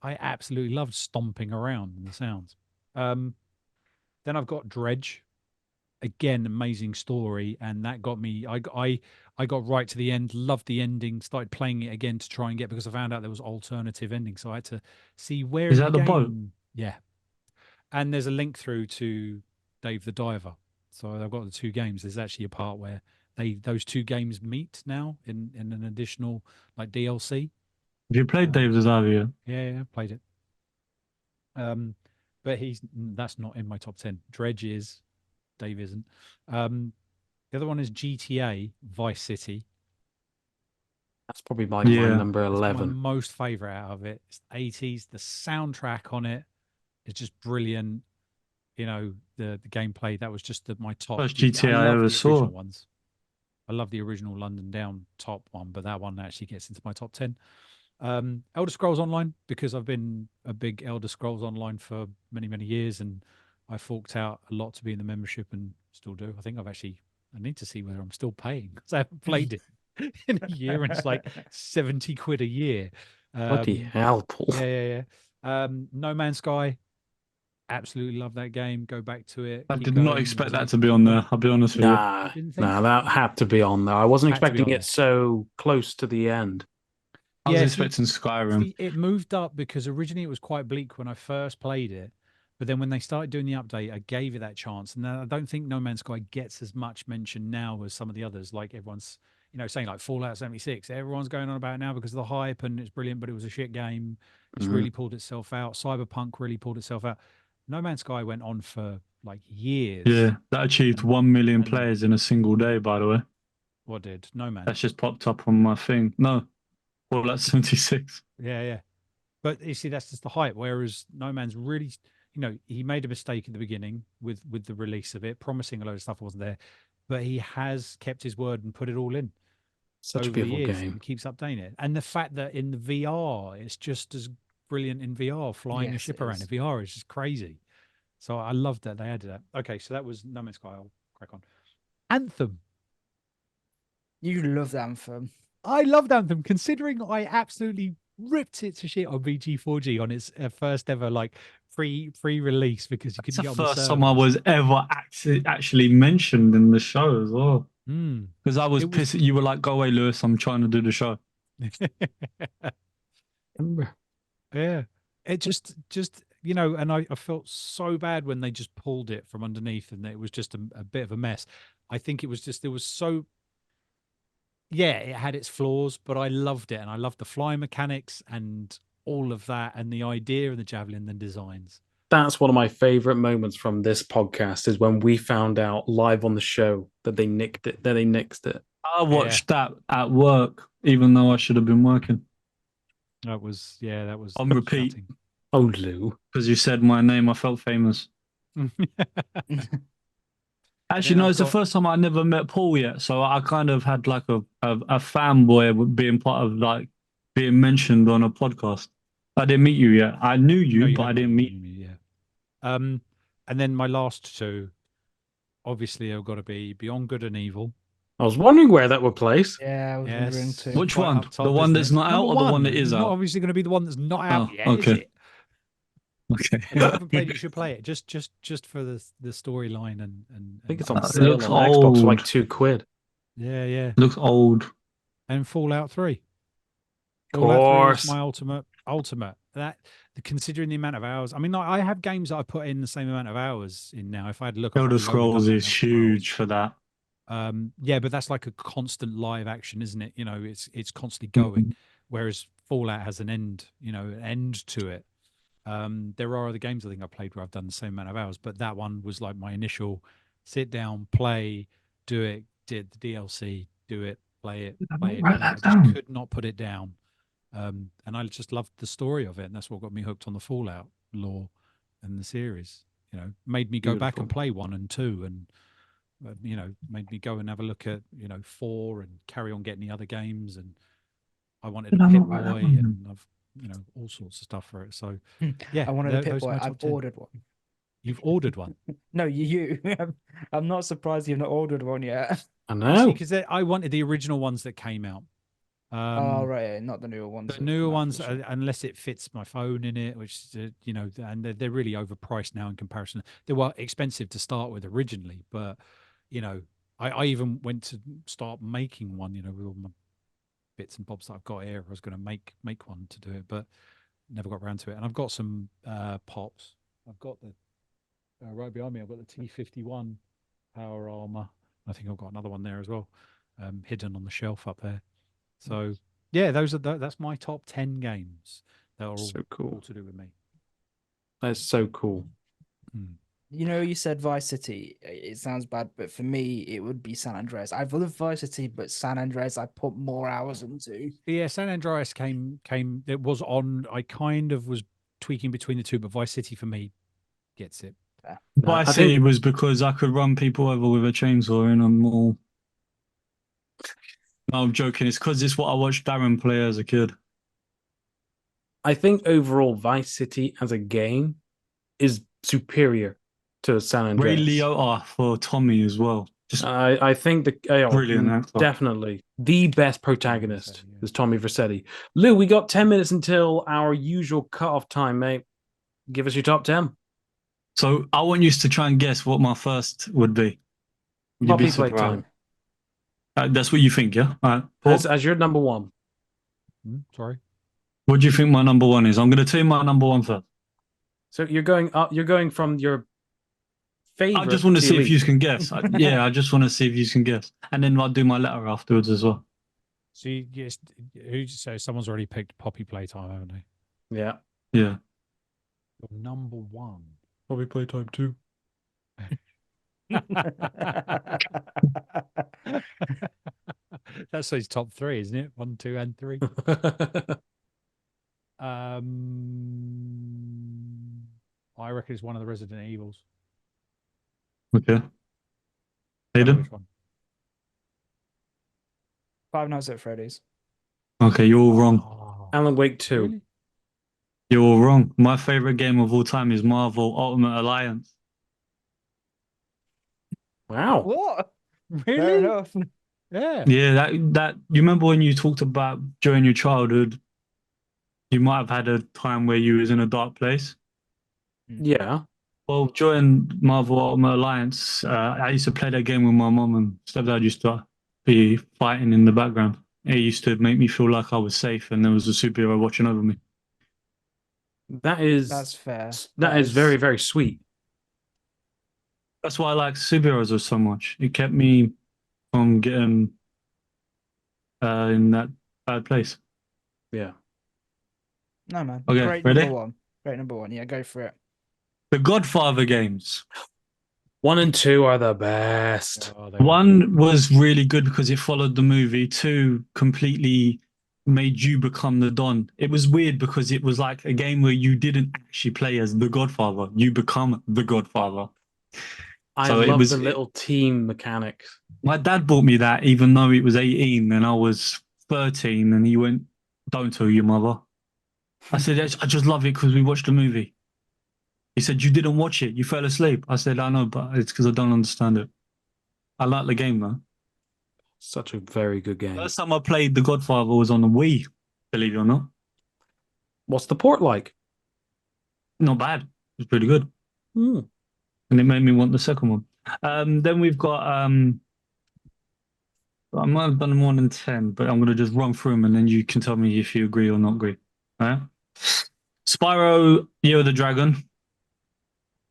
I absolutely loved stomping around and the sounds. Then I've got Dredge. Again, amazing story, and that got me. I got right to the end, loved the ending, started playing it again to try and get, because I found out there was alternative ending, so I had to see where is in that the the game. boat? Yeah, and there's a link through to Dave the Diver. So I've got the 2 games. There's actually a part where those 2 games meet now in an additional like DLC. Have you played Dave the Diver yet? Yeah, played it. But that's not in my top 10. Dredge is, Dave isn't. The other one is GTA Vice City. That's probably my number It's 11. my most favorite out of it. It's the 80s. The soundtrack on it is just brilliant. The gameplay, that was just my top. First GTA I ever saw. Ones. I love the original London Down top one, but that one actually gets into my top 10. Elder Scrolls Online, because I've been a big Elder Scrolls Online for many, many years, and I forked out a lot to be in the membership and still do. I think I need to see whether I'm still paying, because I haven't played it in a year, and it's like 70 quid a year. Bloody hell, Paul. Yeah. No Man's Sky. absolutely love that game. Go back to it. I keep did not going, expect there's that to be on there. I'll be honest with you. Nah, Didn't think nah, that had to be on there. I wasn't Had to be expecting on it there. so close to the end. I was Yeah, expecting Skyrim. See, it moved up because originally it was quite bleak when I first played it, but then when they started doing the update, I gave it that chance. And I don't think No Man's Sky gets as much mention now as some of the others. Like everyone's, saying like Fallout 76, everyone's going on about it now because of the hype and it's brilliant, but it was a shit game. It's really pulled itself out. Cyberpunk really pulled itself out. No Man's Sky went on for like years. Yeah, that achieved And- 1 million and- players in a single day, by the way. What did No Man? That's just popped up on my thing. No, Fallout 76. Yeah. But you see, that's just the hype. Whereas No Man's really, he made a mistake at the beginning with the release of it, promising a load of stuff wasn't there, but he has kept his word and put it all in Such a over the beautiful years game. and keeps updating it. And the fact that in the VR, it's just as brilliant in VR, flying a Yes, ship it around is. in VR is just crazy. So I love that they added that. Okay, so that was No Man's Sky. I'll crack on. Anthem. You love Anthem. I loved Anthem, considering I absolutely ripped it to shit on VG4G on its first ever like free release because you It's couldn't the get on the first time I servers. was ever actually mentioned in the show as well. Mm. Because I was It was- pissed. You were like, go away, Lewis. I'm trying to do the show. Yeah, it just and I felt so bad when they just pulled it from underneath and it was just a bit of a mess. I think it was just it had its flaws, but I loved it and I loved the fly mechanics and all of that and the idea of the javelin and designs. That's one of my favorite moments from this podcast is when we found out live on the show that they nicked it. That they nixed it. I watched that at work, even though I should have been working. That was On repeat. gutting. Oh, Lou. Because you said my name, I felt famous. Actually, Then no, I've it's the got- first time I never met Paul yet. So I kind of had like a fanboy with being part of like being mentioned on a podcast. I didn't meet you yet. I knew you, No, you but I haven't didn't meet you. me, yeah. And then my last two, obviously, have got to be Beyond Good and Evil. I was wondering where that would place. Yeah, I was wondering Yes. too. Which Quite one? up top, The one isn't that's it? not out Number or the one that one. is It's not out? obviously going to be the one that's not out Oh, yet, okay. is it? Okay. If you haven't played it, you should play it just for the storyline and I think it's and on It sale looks on Xbox for like old. £2. yeah. Looks old. And Fallout 3. Of Fallout 3 course. is my ultimate. Considering the amount of hours. I mean, I have games that I put in the same amount of hours in now. If I had to look, I've Elder probably Scrolls overdone is Elder Scrolls. huge for that. Yeah, but that's like a constant live action, isn't it? It's constantly going. Whereas Fallout has an end, an end to it. There are other games I think I played where I've done the same amount of hours, but that one was like my initial sit down, play, do it, did the DLC, do it, play it, play it. Write And I that just down. could not put it down. And I just loved the story of it, and that's what got me hooked on the Fallout lore and the series. Made me go back and Beautiful. play 1 and 2, and made me go and have a look at 4 and carry on getting the other games. And I wanted Did a I Pit not write that Boy, one and I've all sorts of stuff for it. So yeah, I wanted a Pit those are Boy. my I've top 10. ordered one. You've ordered one. No, you. I'm not surprised you've not ordered one yet. I know. Because I wanted the original ones that came out. Oh right, not the newer ones. The newer no, for ones, sure. unless it fits my phone in it, which and they're really overpriced now in comparison. They were expensive to start with originally, but I even went to start making one. With all my bits and bobs that I've got here, I was going to make one to do it, but never got around to it. And I've got some pops. I've got the right behind me. I've got the T51 power armor. I think I've got another one there as well, hidden on the shelf up there. So yeah, that's my top 10 games that are all, So cool. all to do with me. That's so cool. You said Vice City. It sounds bad, but for me, it would be San Andreas. I've loved Vice City, but San Andreas, I put more hours into. Yeah, San Andreas came. It was on. I kind of was tweaking between the two, but Vice City for me gets it. Vice City was because I could run people over with a chainsaw in a mall. No, I'm joking. It's because it's what I watched Darren play as a kid. I think overall Vice City as a game is superior to San Andreas. Ray Liotta for Tommy as well. Just I think brilliant actor. definitely the best protagonist Vercetti, yeah. is Tommy Vercetti. Lou, we got 10 minutes until our usual cutoff time, mate. Give us your top 10. So I want you to try and guess what my first would be. You'd be Poppy surprised. Playtime. That's what you think, yeah? All right. Paul, As your number one. Sorry. what do you think my number one is? I'm going to tell you my number one first. So you're going up. You're going from your favorite. I just want to see if you least. can guess. I just want to see if you can guess. And then I'll do my letter afterwards as well. So yes, so someone's already picked Poppy Playtime, haven't they? Yeah. Yeah. Your number one. Poppy Playtime 2. That's his top three, isn't it? 1, 2, and 3. I reckon it's one of the Resident Evils. Okay. Tell me Hayden? which one? Five Nights at Freddy's. Okay, you're all wrong. Oh, Alan Wake 2. really? You're all wrong. My favorite game of all time is Marvel Ultimate Alliance. Wow. What? Fair Really? enough. Yeah. Yeah, that you remember when you talked about during your childhood, you might have had a time where you was in a dark place. Yeah. Well, during Marvel Ultimate Alliance, I used to play that game with my mom, and stepdad used to be fighting in the background. It used to make me feel like I was safe and there was a superhero watching over me. That's fair. That is very, very sweet. That's why I like superheroes so much. It kept me from getting in that bad place. Yeah. No, man. Okay, Great ready? number one. Great number one. Yeah, go for it. The Godfather games. 1 and 2 are the best. Oh, they were One was really good because it followed the movie. Two completely made you become the Don. It was weird because it was like a game where you didn't actually play as the Godfather. You become the Godfather. I So it love was- the little team mechanics. My dad bought me that even though it was 18 and I was 13, and he went, "Don't tell your mother." I said, "I just love it because we watched the movie." He said, "You didn't watch it. You fell asleep." I said, "I know, but it's because I don't understand it." I like the game though. Such a very good game. First time I played The Godfather was on the Wii, believe it or not. What's the port like? Not bad. It was pretty good. Hmm. And it made me want the second one. Then we've got I might have done more than 10, but I'm gonna just run through them and then you can tell me if you agree or not agree. All right. Spyro Year of the Dragon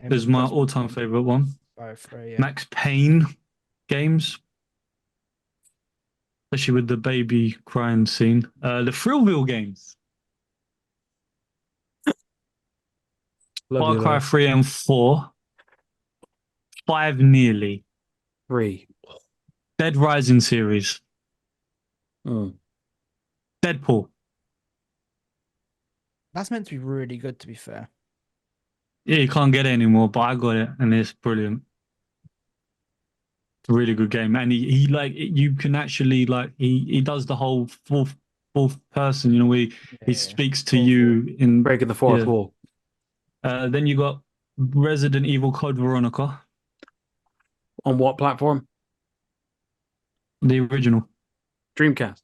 is my all-time favorite one. Spyro 3, yeah. Max Payne games, especially with the baby crying scene. The Thrillville games, Love Far you, Cry love. 3 and 4, 5 nearly, 3. Dead Rising series, Mm. Deadpool. That's meant to be really good, to be fair. Yeah, you can't get it anymore, but I got it and it's brilliant. It's a really good game. And he like, you can actually like, he does the whole fourth person, you know, where he speaks to Fourth you in Breaking the fourth Yeah. wall. Then you got Resident Evil Code Veronica, On what platform? the original. Dreamcast.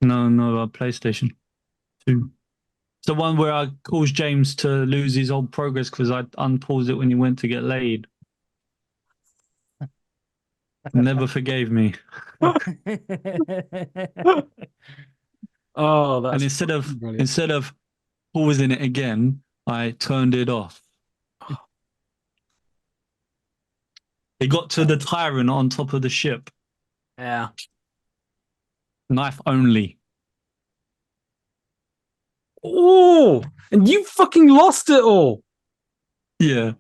No, PlayStation 2. It's the one where I caused James to lose his old progress because I unpaused it when he went to get laid. Never forgave me. Oh, that's And instead of brilliant. pausing it again, I turned it off. It got to the tyrant on top of the ship. Yeah. Knife only. Oh, and you fucking lost it all. Yeah.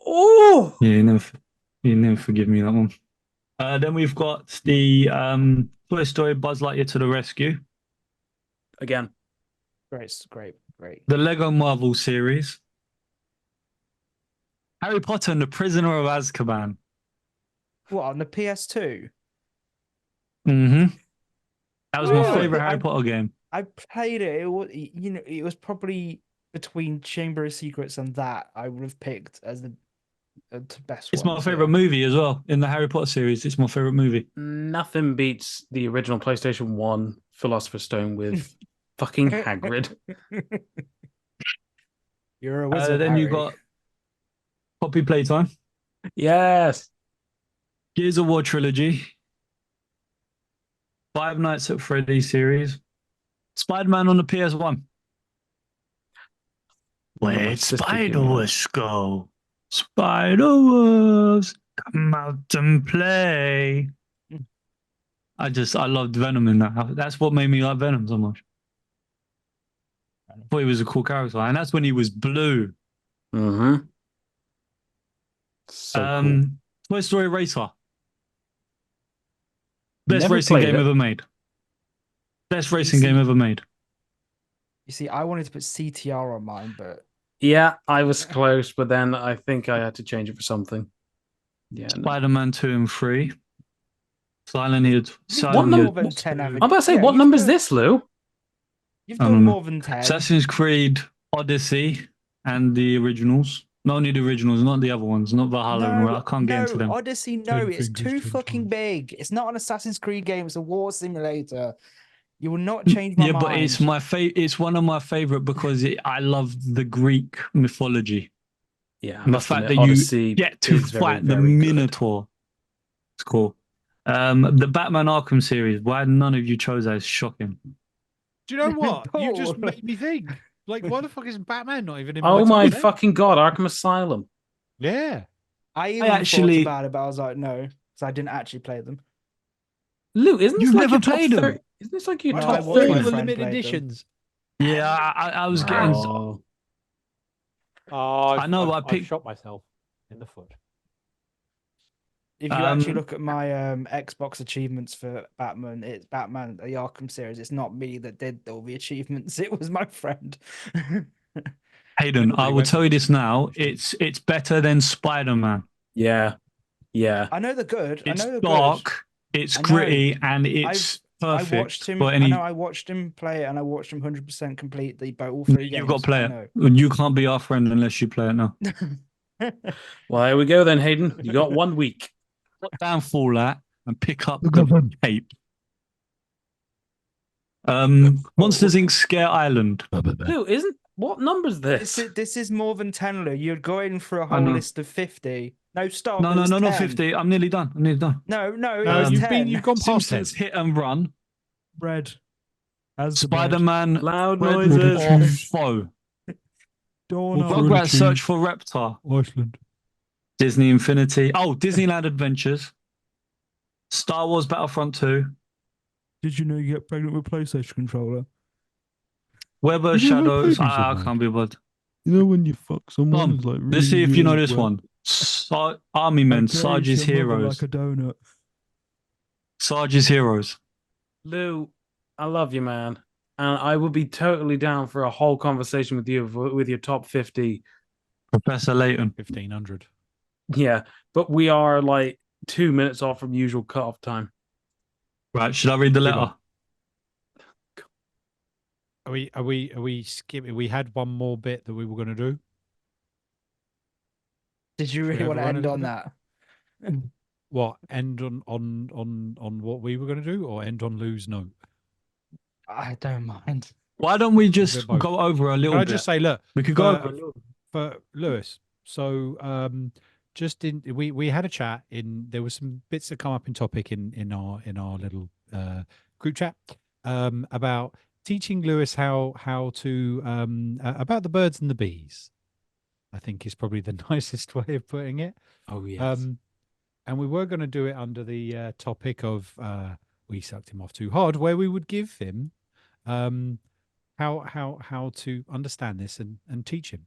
Oh, Yeah, you never forgive me that one. Then we've got the Toy Story Buzz Lightyear to the Rescue. again. Great. The Lego Marvel series. Harry Potter and the Prisoner of Azkaban. What, on the PS2? Mm-hmm. That was my Really? favorite Harry Potter game. I played it. It was, it was probably between Chamber of Secrets and that I would have picked as the best It's one. my favorite movie as well. In the Harry Potter series, it's my favorite movie. Nothing beats the original PlayStation 1 Philosopher's Stone with fucking Hagrid. You're a wizard, Then you Harry. got Poppy Playtime. Yes. Gears of War trilogy. Five Nights at Freddy's series. Spider-Man on the PS1. One of my Where'd sister gave me that. Spider-Verse go? Spider-Verse, come out and play. I loved Venom in that. That's what made me like Venom so much. I thought he was a cool character. And that's when he was blue. Mm-hmm. So cool. Toy Story Racer. Best Never racing played game it. ever made. Best racing game ever made. You see, I wanted to put CTR on mine, but Yeah, I was close, but then I think I had to change it for something. Yeah. No. Spider-Man 2 and 3. Silent Hill. What number? more than 10, haven't I'm about to say, Yeah, what you've number is done- this, Lou? You've I don't done know. more than 10. Assassin's Creed Odyssey and the originals. Not only the originals, not the other ones, not Valhalla. and I can't get into them. Odyssey, no, Ten it's fingers, too 10 fucking toes. big. It's not an Assassin's Creed game, it's a war simulator. You will not change my Yeah, mind. but it's my it's one of my favorite because I love the Greek mythology. Yeah. And the must fact admit, that Odyssey you get to is very, fight the very good. Minotaur. It's cool. The Batman Arkham series. Why none of you chose that is shocking. Do you know what? You just Paul. made me think. Like, why the fuck is Batman not even in Oh my top 10? fucking god, Arkham Asylum. Yeah. I even actually- thought about it, but I was like, no, so I didn't actually play them. Lou, isn't this You've like never your top played 'em? 30? Isn't this like your No, top I Top watched my all 30? the friend limited played them. editions. Yeah, I was getting. Oh. Oh, I know, I picked- shot myself in the foot. If you actually Um, look at my Xbox achievements for Batman, it's Batman, the Arkham series. It's not me that did all the achievements, it was my friend. Hayden, I Everybody will went tell you for this now. It's better than Spider-Man. Yeah. Yeah. I know they're good. It's I know they're dark, it's I know. gritty, and it's good. I perfect. watched him. for I any, know I watched him play it, and I watched him 100% complete all three games. you've got to play I it. know. You can't be our friend unless you play it now. Well, here we go then, Hayden. You got 1 week. Put down Fallout and pick up the cape. Monsters Inc. Scare Island. Lou, what number's this? This is more than 10, Lou. You're going for a I whole know. list of 50. No, stop. No, it no, was no, not 10. 50. I'm nearly done. No, No, it was Um, 10. you've gone past 10. Simpsons Hit and Run. Bread. As the bread. Spider-Man. Loud Bread noises. or Foe. Dawn Well, of Rugrats Cheese. Search for Reptar. Iceland. Disney Infinity. Oh, Disneyland Adventures. Star Wars Battlefront 2. Did you know you get pregnant with PlayStation controller? Weber You never Shadows. played this I one? can't be bothered. You know when you fuck someone, Tom, it's like really, let's see if you know really this wet. one. Army Men, I gave Sarge's your mother Heroes. Like a donut. Sarge's Heroes. Lou, I love you, man. And I would be totally down for a whole conversation with you with your top 50. Professor Layton. 1500. Yeah, but we are like 2 minutes off from usual cutoff time. Right, should I read the Good letter? one. Are we skipping? We had one more bit that we were going to do. Did you really want to overrun a end little on bit? that? What, end on what we were going to do, or end on Lou's note? I don't mind. Why don't we just both. go over a little Can I bit? just say, look, We could go for- over a little bit. for Lewis. So just in we had a chat in, there were some bits that come up in topic in our little group chat about teaching Lewis how to about the birds and the bees. I think is probably the nicest way of putting it. Oh, yes. And we were going to do it under the topic of we sucked him off too hard, where we would give him how to understand this and teach him.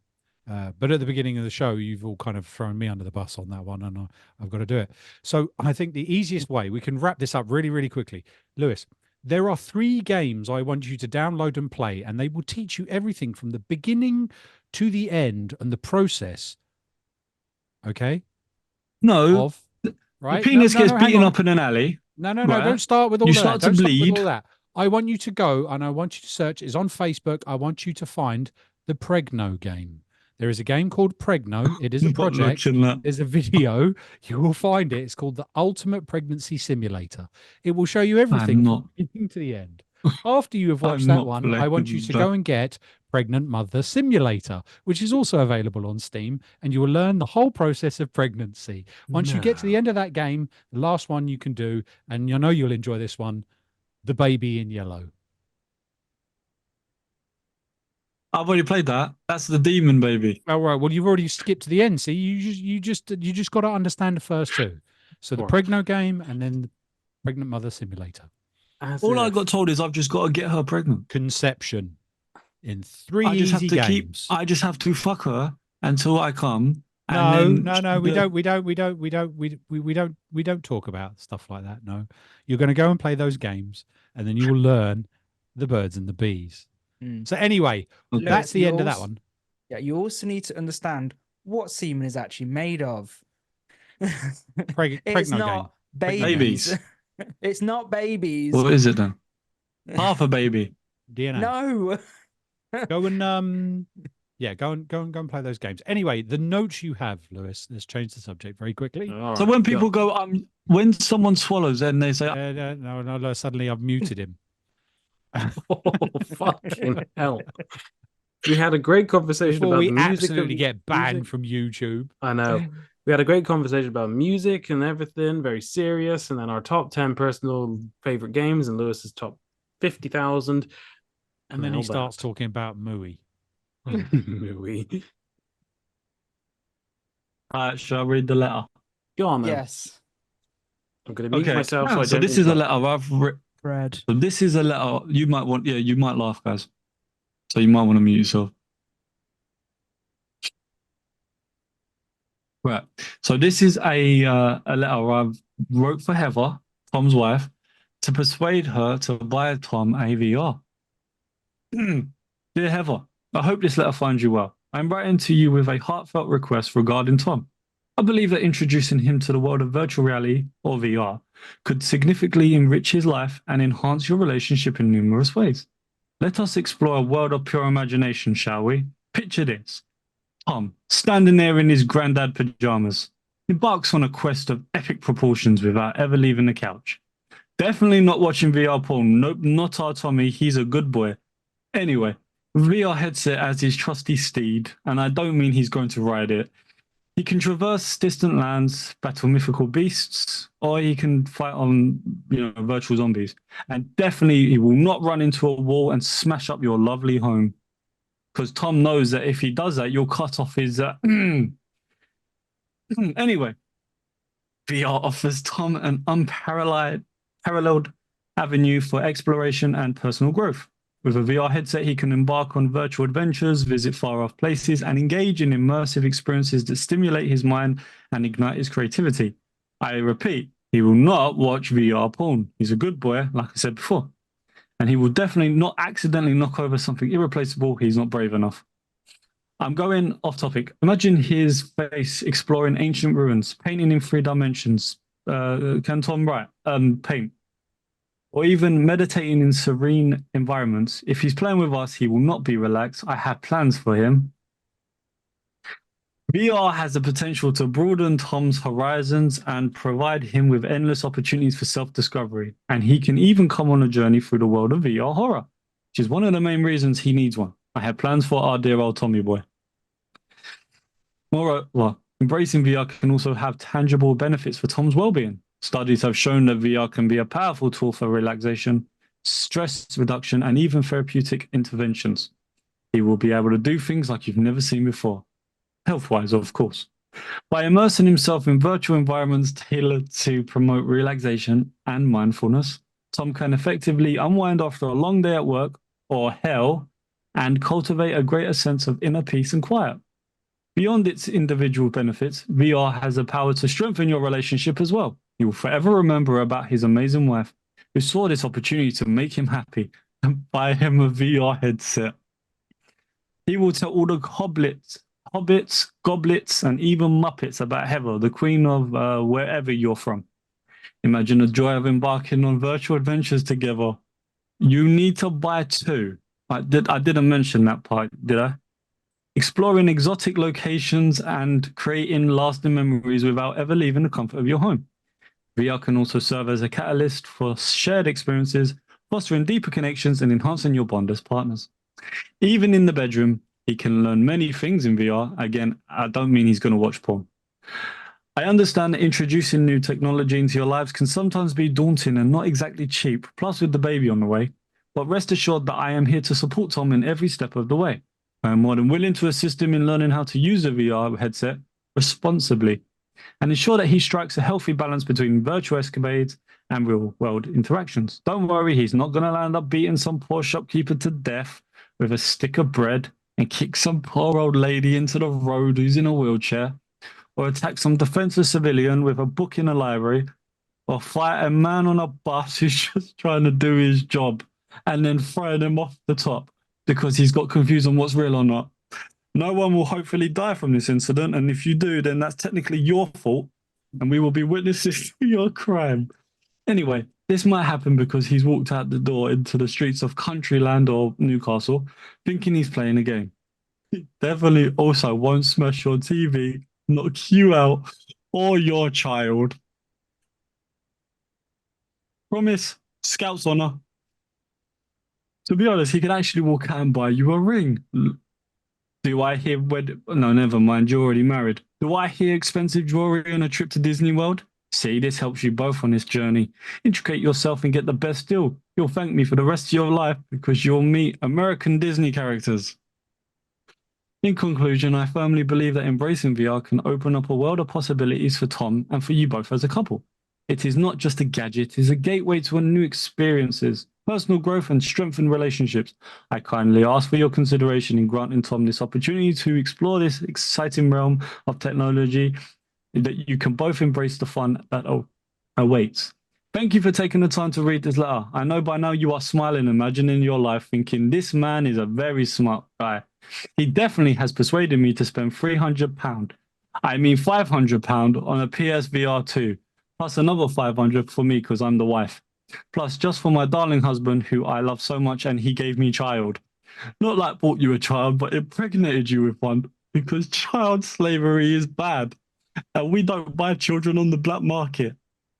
But at the beginning of the show, you've all kind of thrown me under the bus on that one, and I've got to do it. So I think the easiest way, we can wrap this up really, really quickly. Lewis, there are 3 games I want you to download and play, and they will teach you everything from the beginning to the end and the process. Okay? No, Of right. the penis gets hang beaten on. up in an alley. No, Right. don't start with all You that. start to Don't start with bleed. all that. I want you to go and I want you to search. It's on Facebook. I want you to find the Pregno game. There is a game called Pregno. It is a Not project. looking that. There's a video. You will find it. It's called the Ultimate Pregnancy Simulator. It will show you everything not. from the beginning to the end. After you have watched I'm that not one, I want you to playing go and get Pregnant Mother Simulator, which is also available on Steam, and you will learn the whole process of pregnancy. Once you get to the No. end of that game, the last one you can do, and I know you'll enjoy this one, The Baby in Yellow. I've already played that. That's the demon baby. Oh, right. Well, you've already skipped to the end. See, you just got to understand the first two. So the Of course. Pregno game and then the Pregnant Mother Simulator. As All I if- got told is I've just got to get her pregnant. Conception in 3 I just have easy to games. I just have to fuck her until I come. No, And then no, we don't talk about stuff like that. No, you're going to go and play those games, and then you will learn the birds and the bees. Mm. So anyway, Okay. that's the end of that Yours- one. Yeah, you also need to understand what semen is actually made of. It's Pregno not babies. Babies. It's not babies. What is it then? Half a baby. DNA. No. Go and go and play those games. Anyway, the notes you have, Lewis. Let's change the subject very quickly. All So right, when go. people go, when someone swallows, then they say, No, suddenly I've muted him. Oh, fucking hell. We had a great conversation Before about we music. absolutely and get banned music. from YouTube. I know. We had a great conversation about music and everything, very serious, and then our top 10 personal favorite games and Lewis's top 50,000. And then he Now starts that. talking about Mooey. Mooey. shall I read the letter? Go on then. Yes. I'm going to mute myself so I so don't this is a interrupt. letter I've written. Fred. So this is a letter you might want. Yeah, you might laugh, guys. So you might want to mute yourself. Right. So this is a letter I've wrote for Heather, Tom's wife, to persuade her to buy Tom a VR. Dear Heather, I hope this letter finds you well. I'm writing to you with a heartfelt request regarding Tom. I believe that introducing him to the world of virtual reality, or VR, could significantly enrich his life and enhance your relationship in numerous ways. Let us explore a world of pure imagination, shall we? Picture this. Tom, standing there in his granddad pajamas, embarks on a quest of epic proportions without ever leaving the couch. Definitely not watching VR porn. Nope, not our Tommy. He's a good boy. Anyway, VR headset as his trusty steed, and I don't mean he's going to ride it. He can traverse distant lands, battle mythical beasts, or he can fight on, virtual zombies. And definitely he will not run into a wall and smash up your lovely home. Because Tom knows that if he does that, you'll cut off his... Anyway, VR offers Tom an unparalleled avenue for exploration and personal growth. With a VR headset, he can embark on virtual adventures, visit far-off places, and engage in immersive experiences that stimulate his mind and ignite his creativity. I repeat, he will not watch VR porn. He's a good boy, like I said before. And he will definitely not accidentally knock over something irreplaceable. He's not brave enough. I'm going off topic. Imagine his face exploring ancient ruins, painting in 3 dimensions. Can Tom write? Paint. Or even meditating in serene environments. If he's playing with us, he will not be relaxed. I have plans for him. VR has the potential to broaden Tom's horizons and provide him with endless opportunities for self-discovery. And he can even come on a journey through the world of VR horror, which is one of the main reasons he needs one. I have plans for our dear old Tommy boy. Moreover, embracing VR can also have tangible benefits for Tom's well-being. Studies have shown that VR can be a powerful tool for relaxation, stress reduction, and even therapeutic interventions. He will be able to do things like you've never seen before. Health-wise, of course. By immersing himself in virtual environments tailored to promote relaxation and mindfulness, Tom can effectively unwind after a long day at work, or hell, and cultivate a greater sense of inner peace and quiet. Beyond its individual benefits, VR has the power to strengthen your relationship as well. He will forever remember about his amazing wife, who saw this opportunity to make him happy and buy him a VR headset. He will tell all the hobbits, goblets, and even Muppets about Heather, the queen of wherever you're from. Imagine the joy of embarking on virtual adventures together. You need to buy 2. I didn't mention that part, did I? Exploring exotic locations and creating lasting memories without ever leaving the comfort of your home. VR can also serve as a catalyst for shared experiences, fostering deeper connections and enhancing your bond as partners. Even in the bedroom, he can learn many things in VR. Again, I don't mean he's going to watch porn. I understand that introducing new technology into your lives can sometimes be daunting and not exactly cheap, plus with the baby on the way. But rest assured that I am here to support Thom in every step of the way. I am more than willing to assist him in learning how to use a VR headset responsibly and ensure that he strikes a healthy balance between virtual escapades and real-world interactions. Don't worry, he's not going to land up beating some poor shopkeeper to death with a stick of bread and kick some poor old lady into the road who's in a wheelchair, or attack some defenseless civilian with a book in a library, or fight a man on a bus who's just trying to do his job and then throwing him off the top because he's got confused on what's real or not. No one will hopefully die from this incident, and if you do, then that's technically your fault, and we will be witnesses to your crime. Anyway, this might happen because he's walked out the door into the streets of Countryland or Newcastle thinking he's playing a game. He definitely also won't smash your TV, knock you out, or your child. Promise, Scout's honor. To be honest, he could actually walk out and buy you a ring. Do I hear No, never mind. You're already married. Do I hear expensive jewelry on a trip to Disney World? See, this helps you both on this journey. Intricate yourself and get the best deal. You'll thank me for the rest of your life because you'll meet American Disney characters. In conclusion, I firmly believe that embracing VR can open up a world of possibilities for Thom and for you both as a couple. It is not just a gadget, it is a gateway to new experiences, personal growth, and strengthened relationships. I kindly ask for your consideration in granting Thom this opportunity to explore this exciting realm of technology, that you can both embrace the fun that awaits. Thank you for taking the time to read this letter. I know by now you are smiling, imagining your life, thinking this man is a very smart guy. He definitely has persuaded me to spend £300, I mean £500 on a PSVR 2, plus another 500 for me because I'm the wife. Plus just for my darling husband who I love so much and he gave me child. Not like bought you a child, but impregnated you with one because child slavery is bad. And we don't buy children on the black market.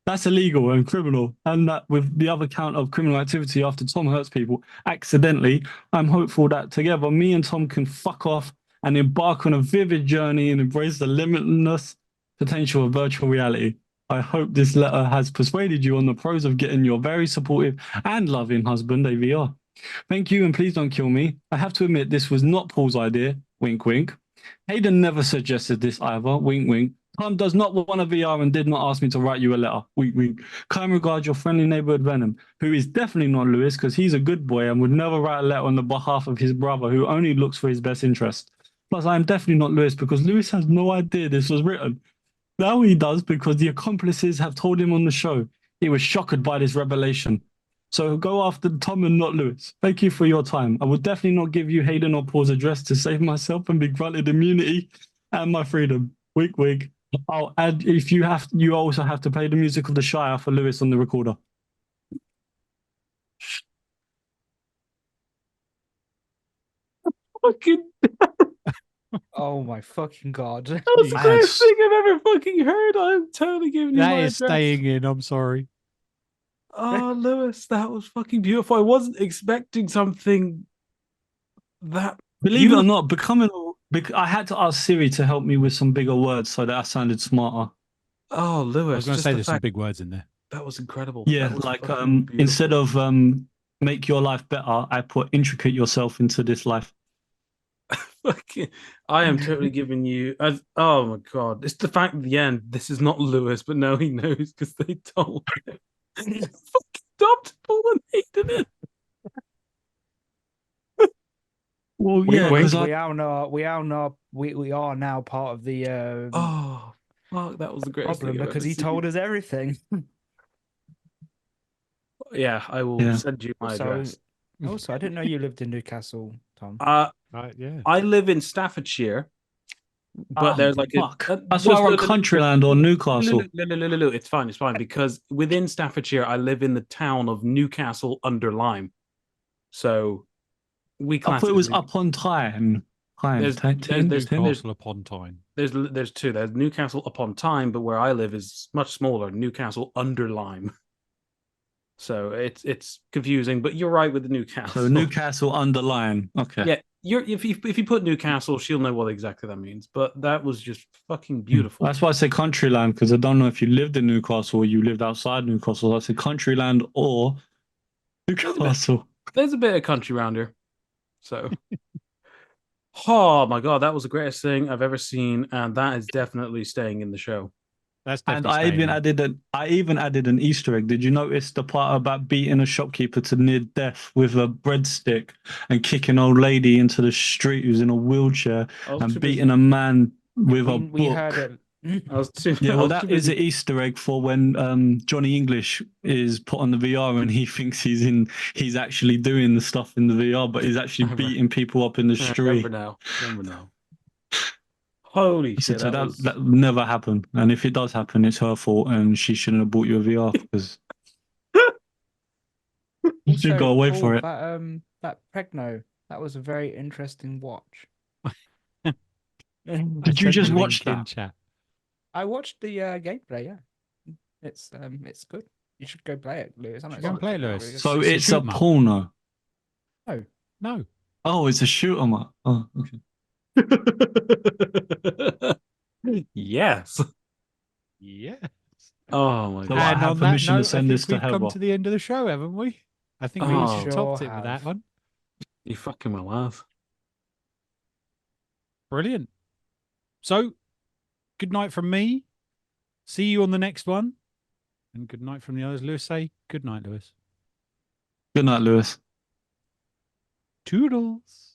That's illegal and criminal. And that with the other count of criminal activity after Thom hurts people accidentally, I'm hopeful that together me and Thom can fuck off and embark on a vivid journey and embrace the limitless potential of virtual reality. I hope this letter has persuaded you on the pros of getting your very supportive and loving husband a VR. Thank you, and please don't kill me. I have to admit this was not Paul's idea. Wink, wink. Hayden never suggested this either. Wink, wink. Thom does not want a VR and did not ask me to write you a letter. Wink, wink. Kind regards, your friendly neighborhood Venom, who is definitely not Lewis because he's a good boy and would never write a letter on the behalf of his brother who only looks for his best interest. Plus, I am definitely not Lewis because Lewis has no idea this was written. Now he does because the accomplices have told him on the show. He was shocked by this revelation. So go after Thom and not Lewis. Thank you for your time. I will definitely not give you Hayden or Paul's address to save myself and be granted immunity and my freedom. Wink, wink. I'll add, if you have, you also have to play the music of the Shire for Lewis on the recorder. Fucking, Oh my fucking god. that was the greatest thing I've ever fucking heard. I'm totally giving you That my is address. staying in. I'm sorry. Oh, Lewis, that was fucking beautiful. I wasn't expecting something that. Believe it or not, I had to ask Siri to help me with some bigger words so that I sounded smarter. Oh, Lewis, I was going to just say the there's some fact big words in there. that was incredible. Yeah, That was like fucking beautiful. instead of make your life better, I put intricate yourself into this life. Fucking, I am totally giving you. Oh my god, it's the fact at the end. This is not Lewis, but no, he knows because they told him. Fucking stopped pulling Hayden in. Well, We, yeah, we, because we all know we are now part of the Oh, fuck, that was the greatest problem thing I've because ever he seen. told us everything. Yeah, I will send you my address. Also, I didn't know you lived in Newcastle, Tom. Yeah. I live in Staffordshire, but there's like fuck. a. I swear on Countryland or Newcastle. It's fine because within Staffordshire, I live in the town of Newcastle under Lyme. So we I thought it was classically- up on Tyne. There's Newcastle upon Tyne. there's two. There's Newcastle upon Tyne, but where I live is much smaller. Newcastle under Lyme. So it's confusing. But you're right with the Newcastle. So Newcastle underline. Okay. Yeah, if you put Newcastle, she'll know what exactly that means. But that was just fucking beautiful. That's why I say countryland, because I don't know if you lived in Newcastle or you lived outside Newcastle. I say countryland or Newcastle. There's a bit of country around here. So, oh my god, that was the greatest thing I've ever seen, and that is definitely staying in the show. That's And definitely I even staying in. added an Easter egg. Did you notice the part about beating a shopkeeper to near death with a breadstick and kicking an old lady into the street who's in a wheelchair and beating a man with a We book? heard it. I was too, Yeah, I well, was too that is busy- an Easter egg for when Johnny English is put on the VR and he thinks he's actually doing the stuff in the VR, but he's actually Remember. beating people up in the I street. Remember now. Holy shit! So That was... that never happened. And if it does happen, it's her fault, and she shouldn't have bought you a VR because you should go away for it. That Pregno, that was a very interesting watch. Did you just watch Link in that? chat. I watched the gameplay. Yeah, it's good. You should go play it, Lewis. I know Should it's go and not play it, really Lewis. good. So It's a it's a shoot 'em up. porno. No. Oh, it's a shoot 'em up. Oh, okay. Yes. Yeah. Oh my So god. I And have on that permission to note, I send think this to we've come Heather. to the end of the show, haven't we? I think Oh. we Sure topped it with have. that one. You fucking well have. Brilliant. So, good night from me. See you on the next one. And good night from the others. Lewis, say good night, Lewis. Good night, Lewis. Toodles.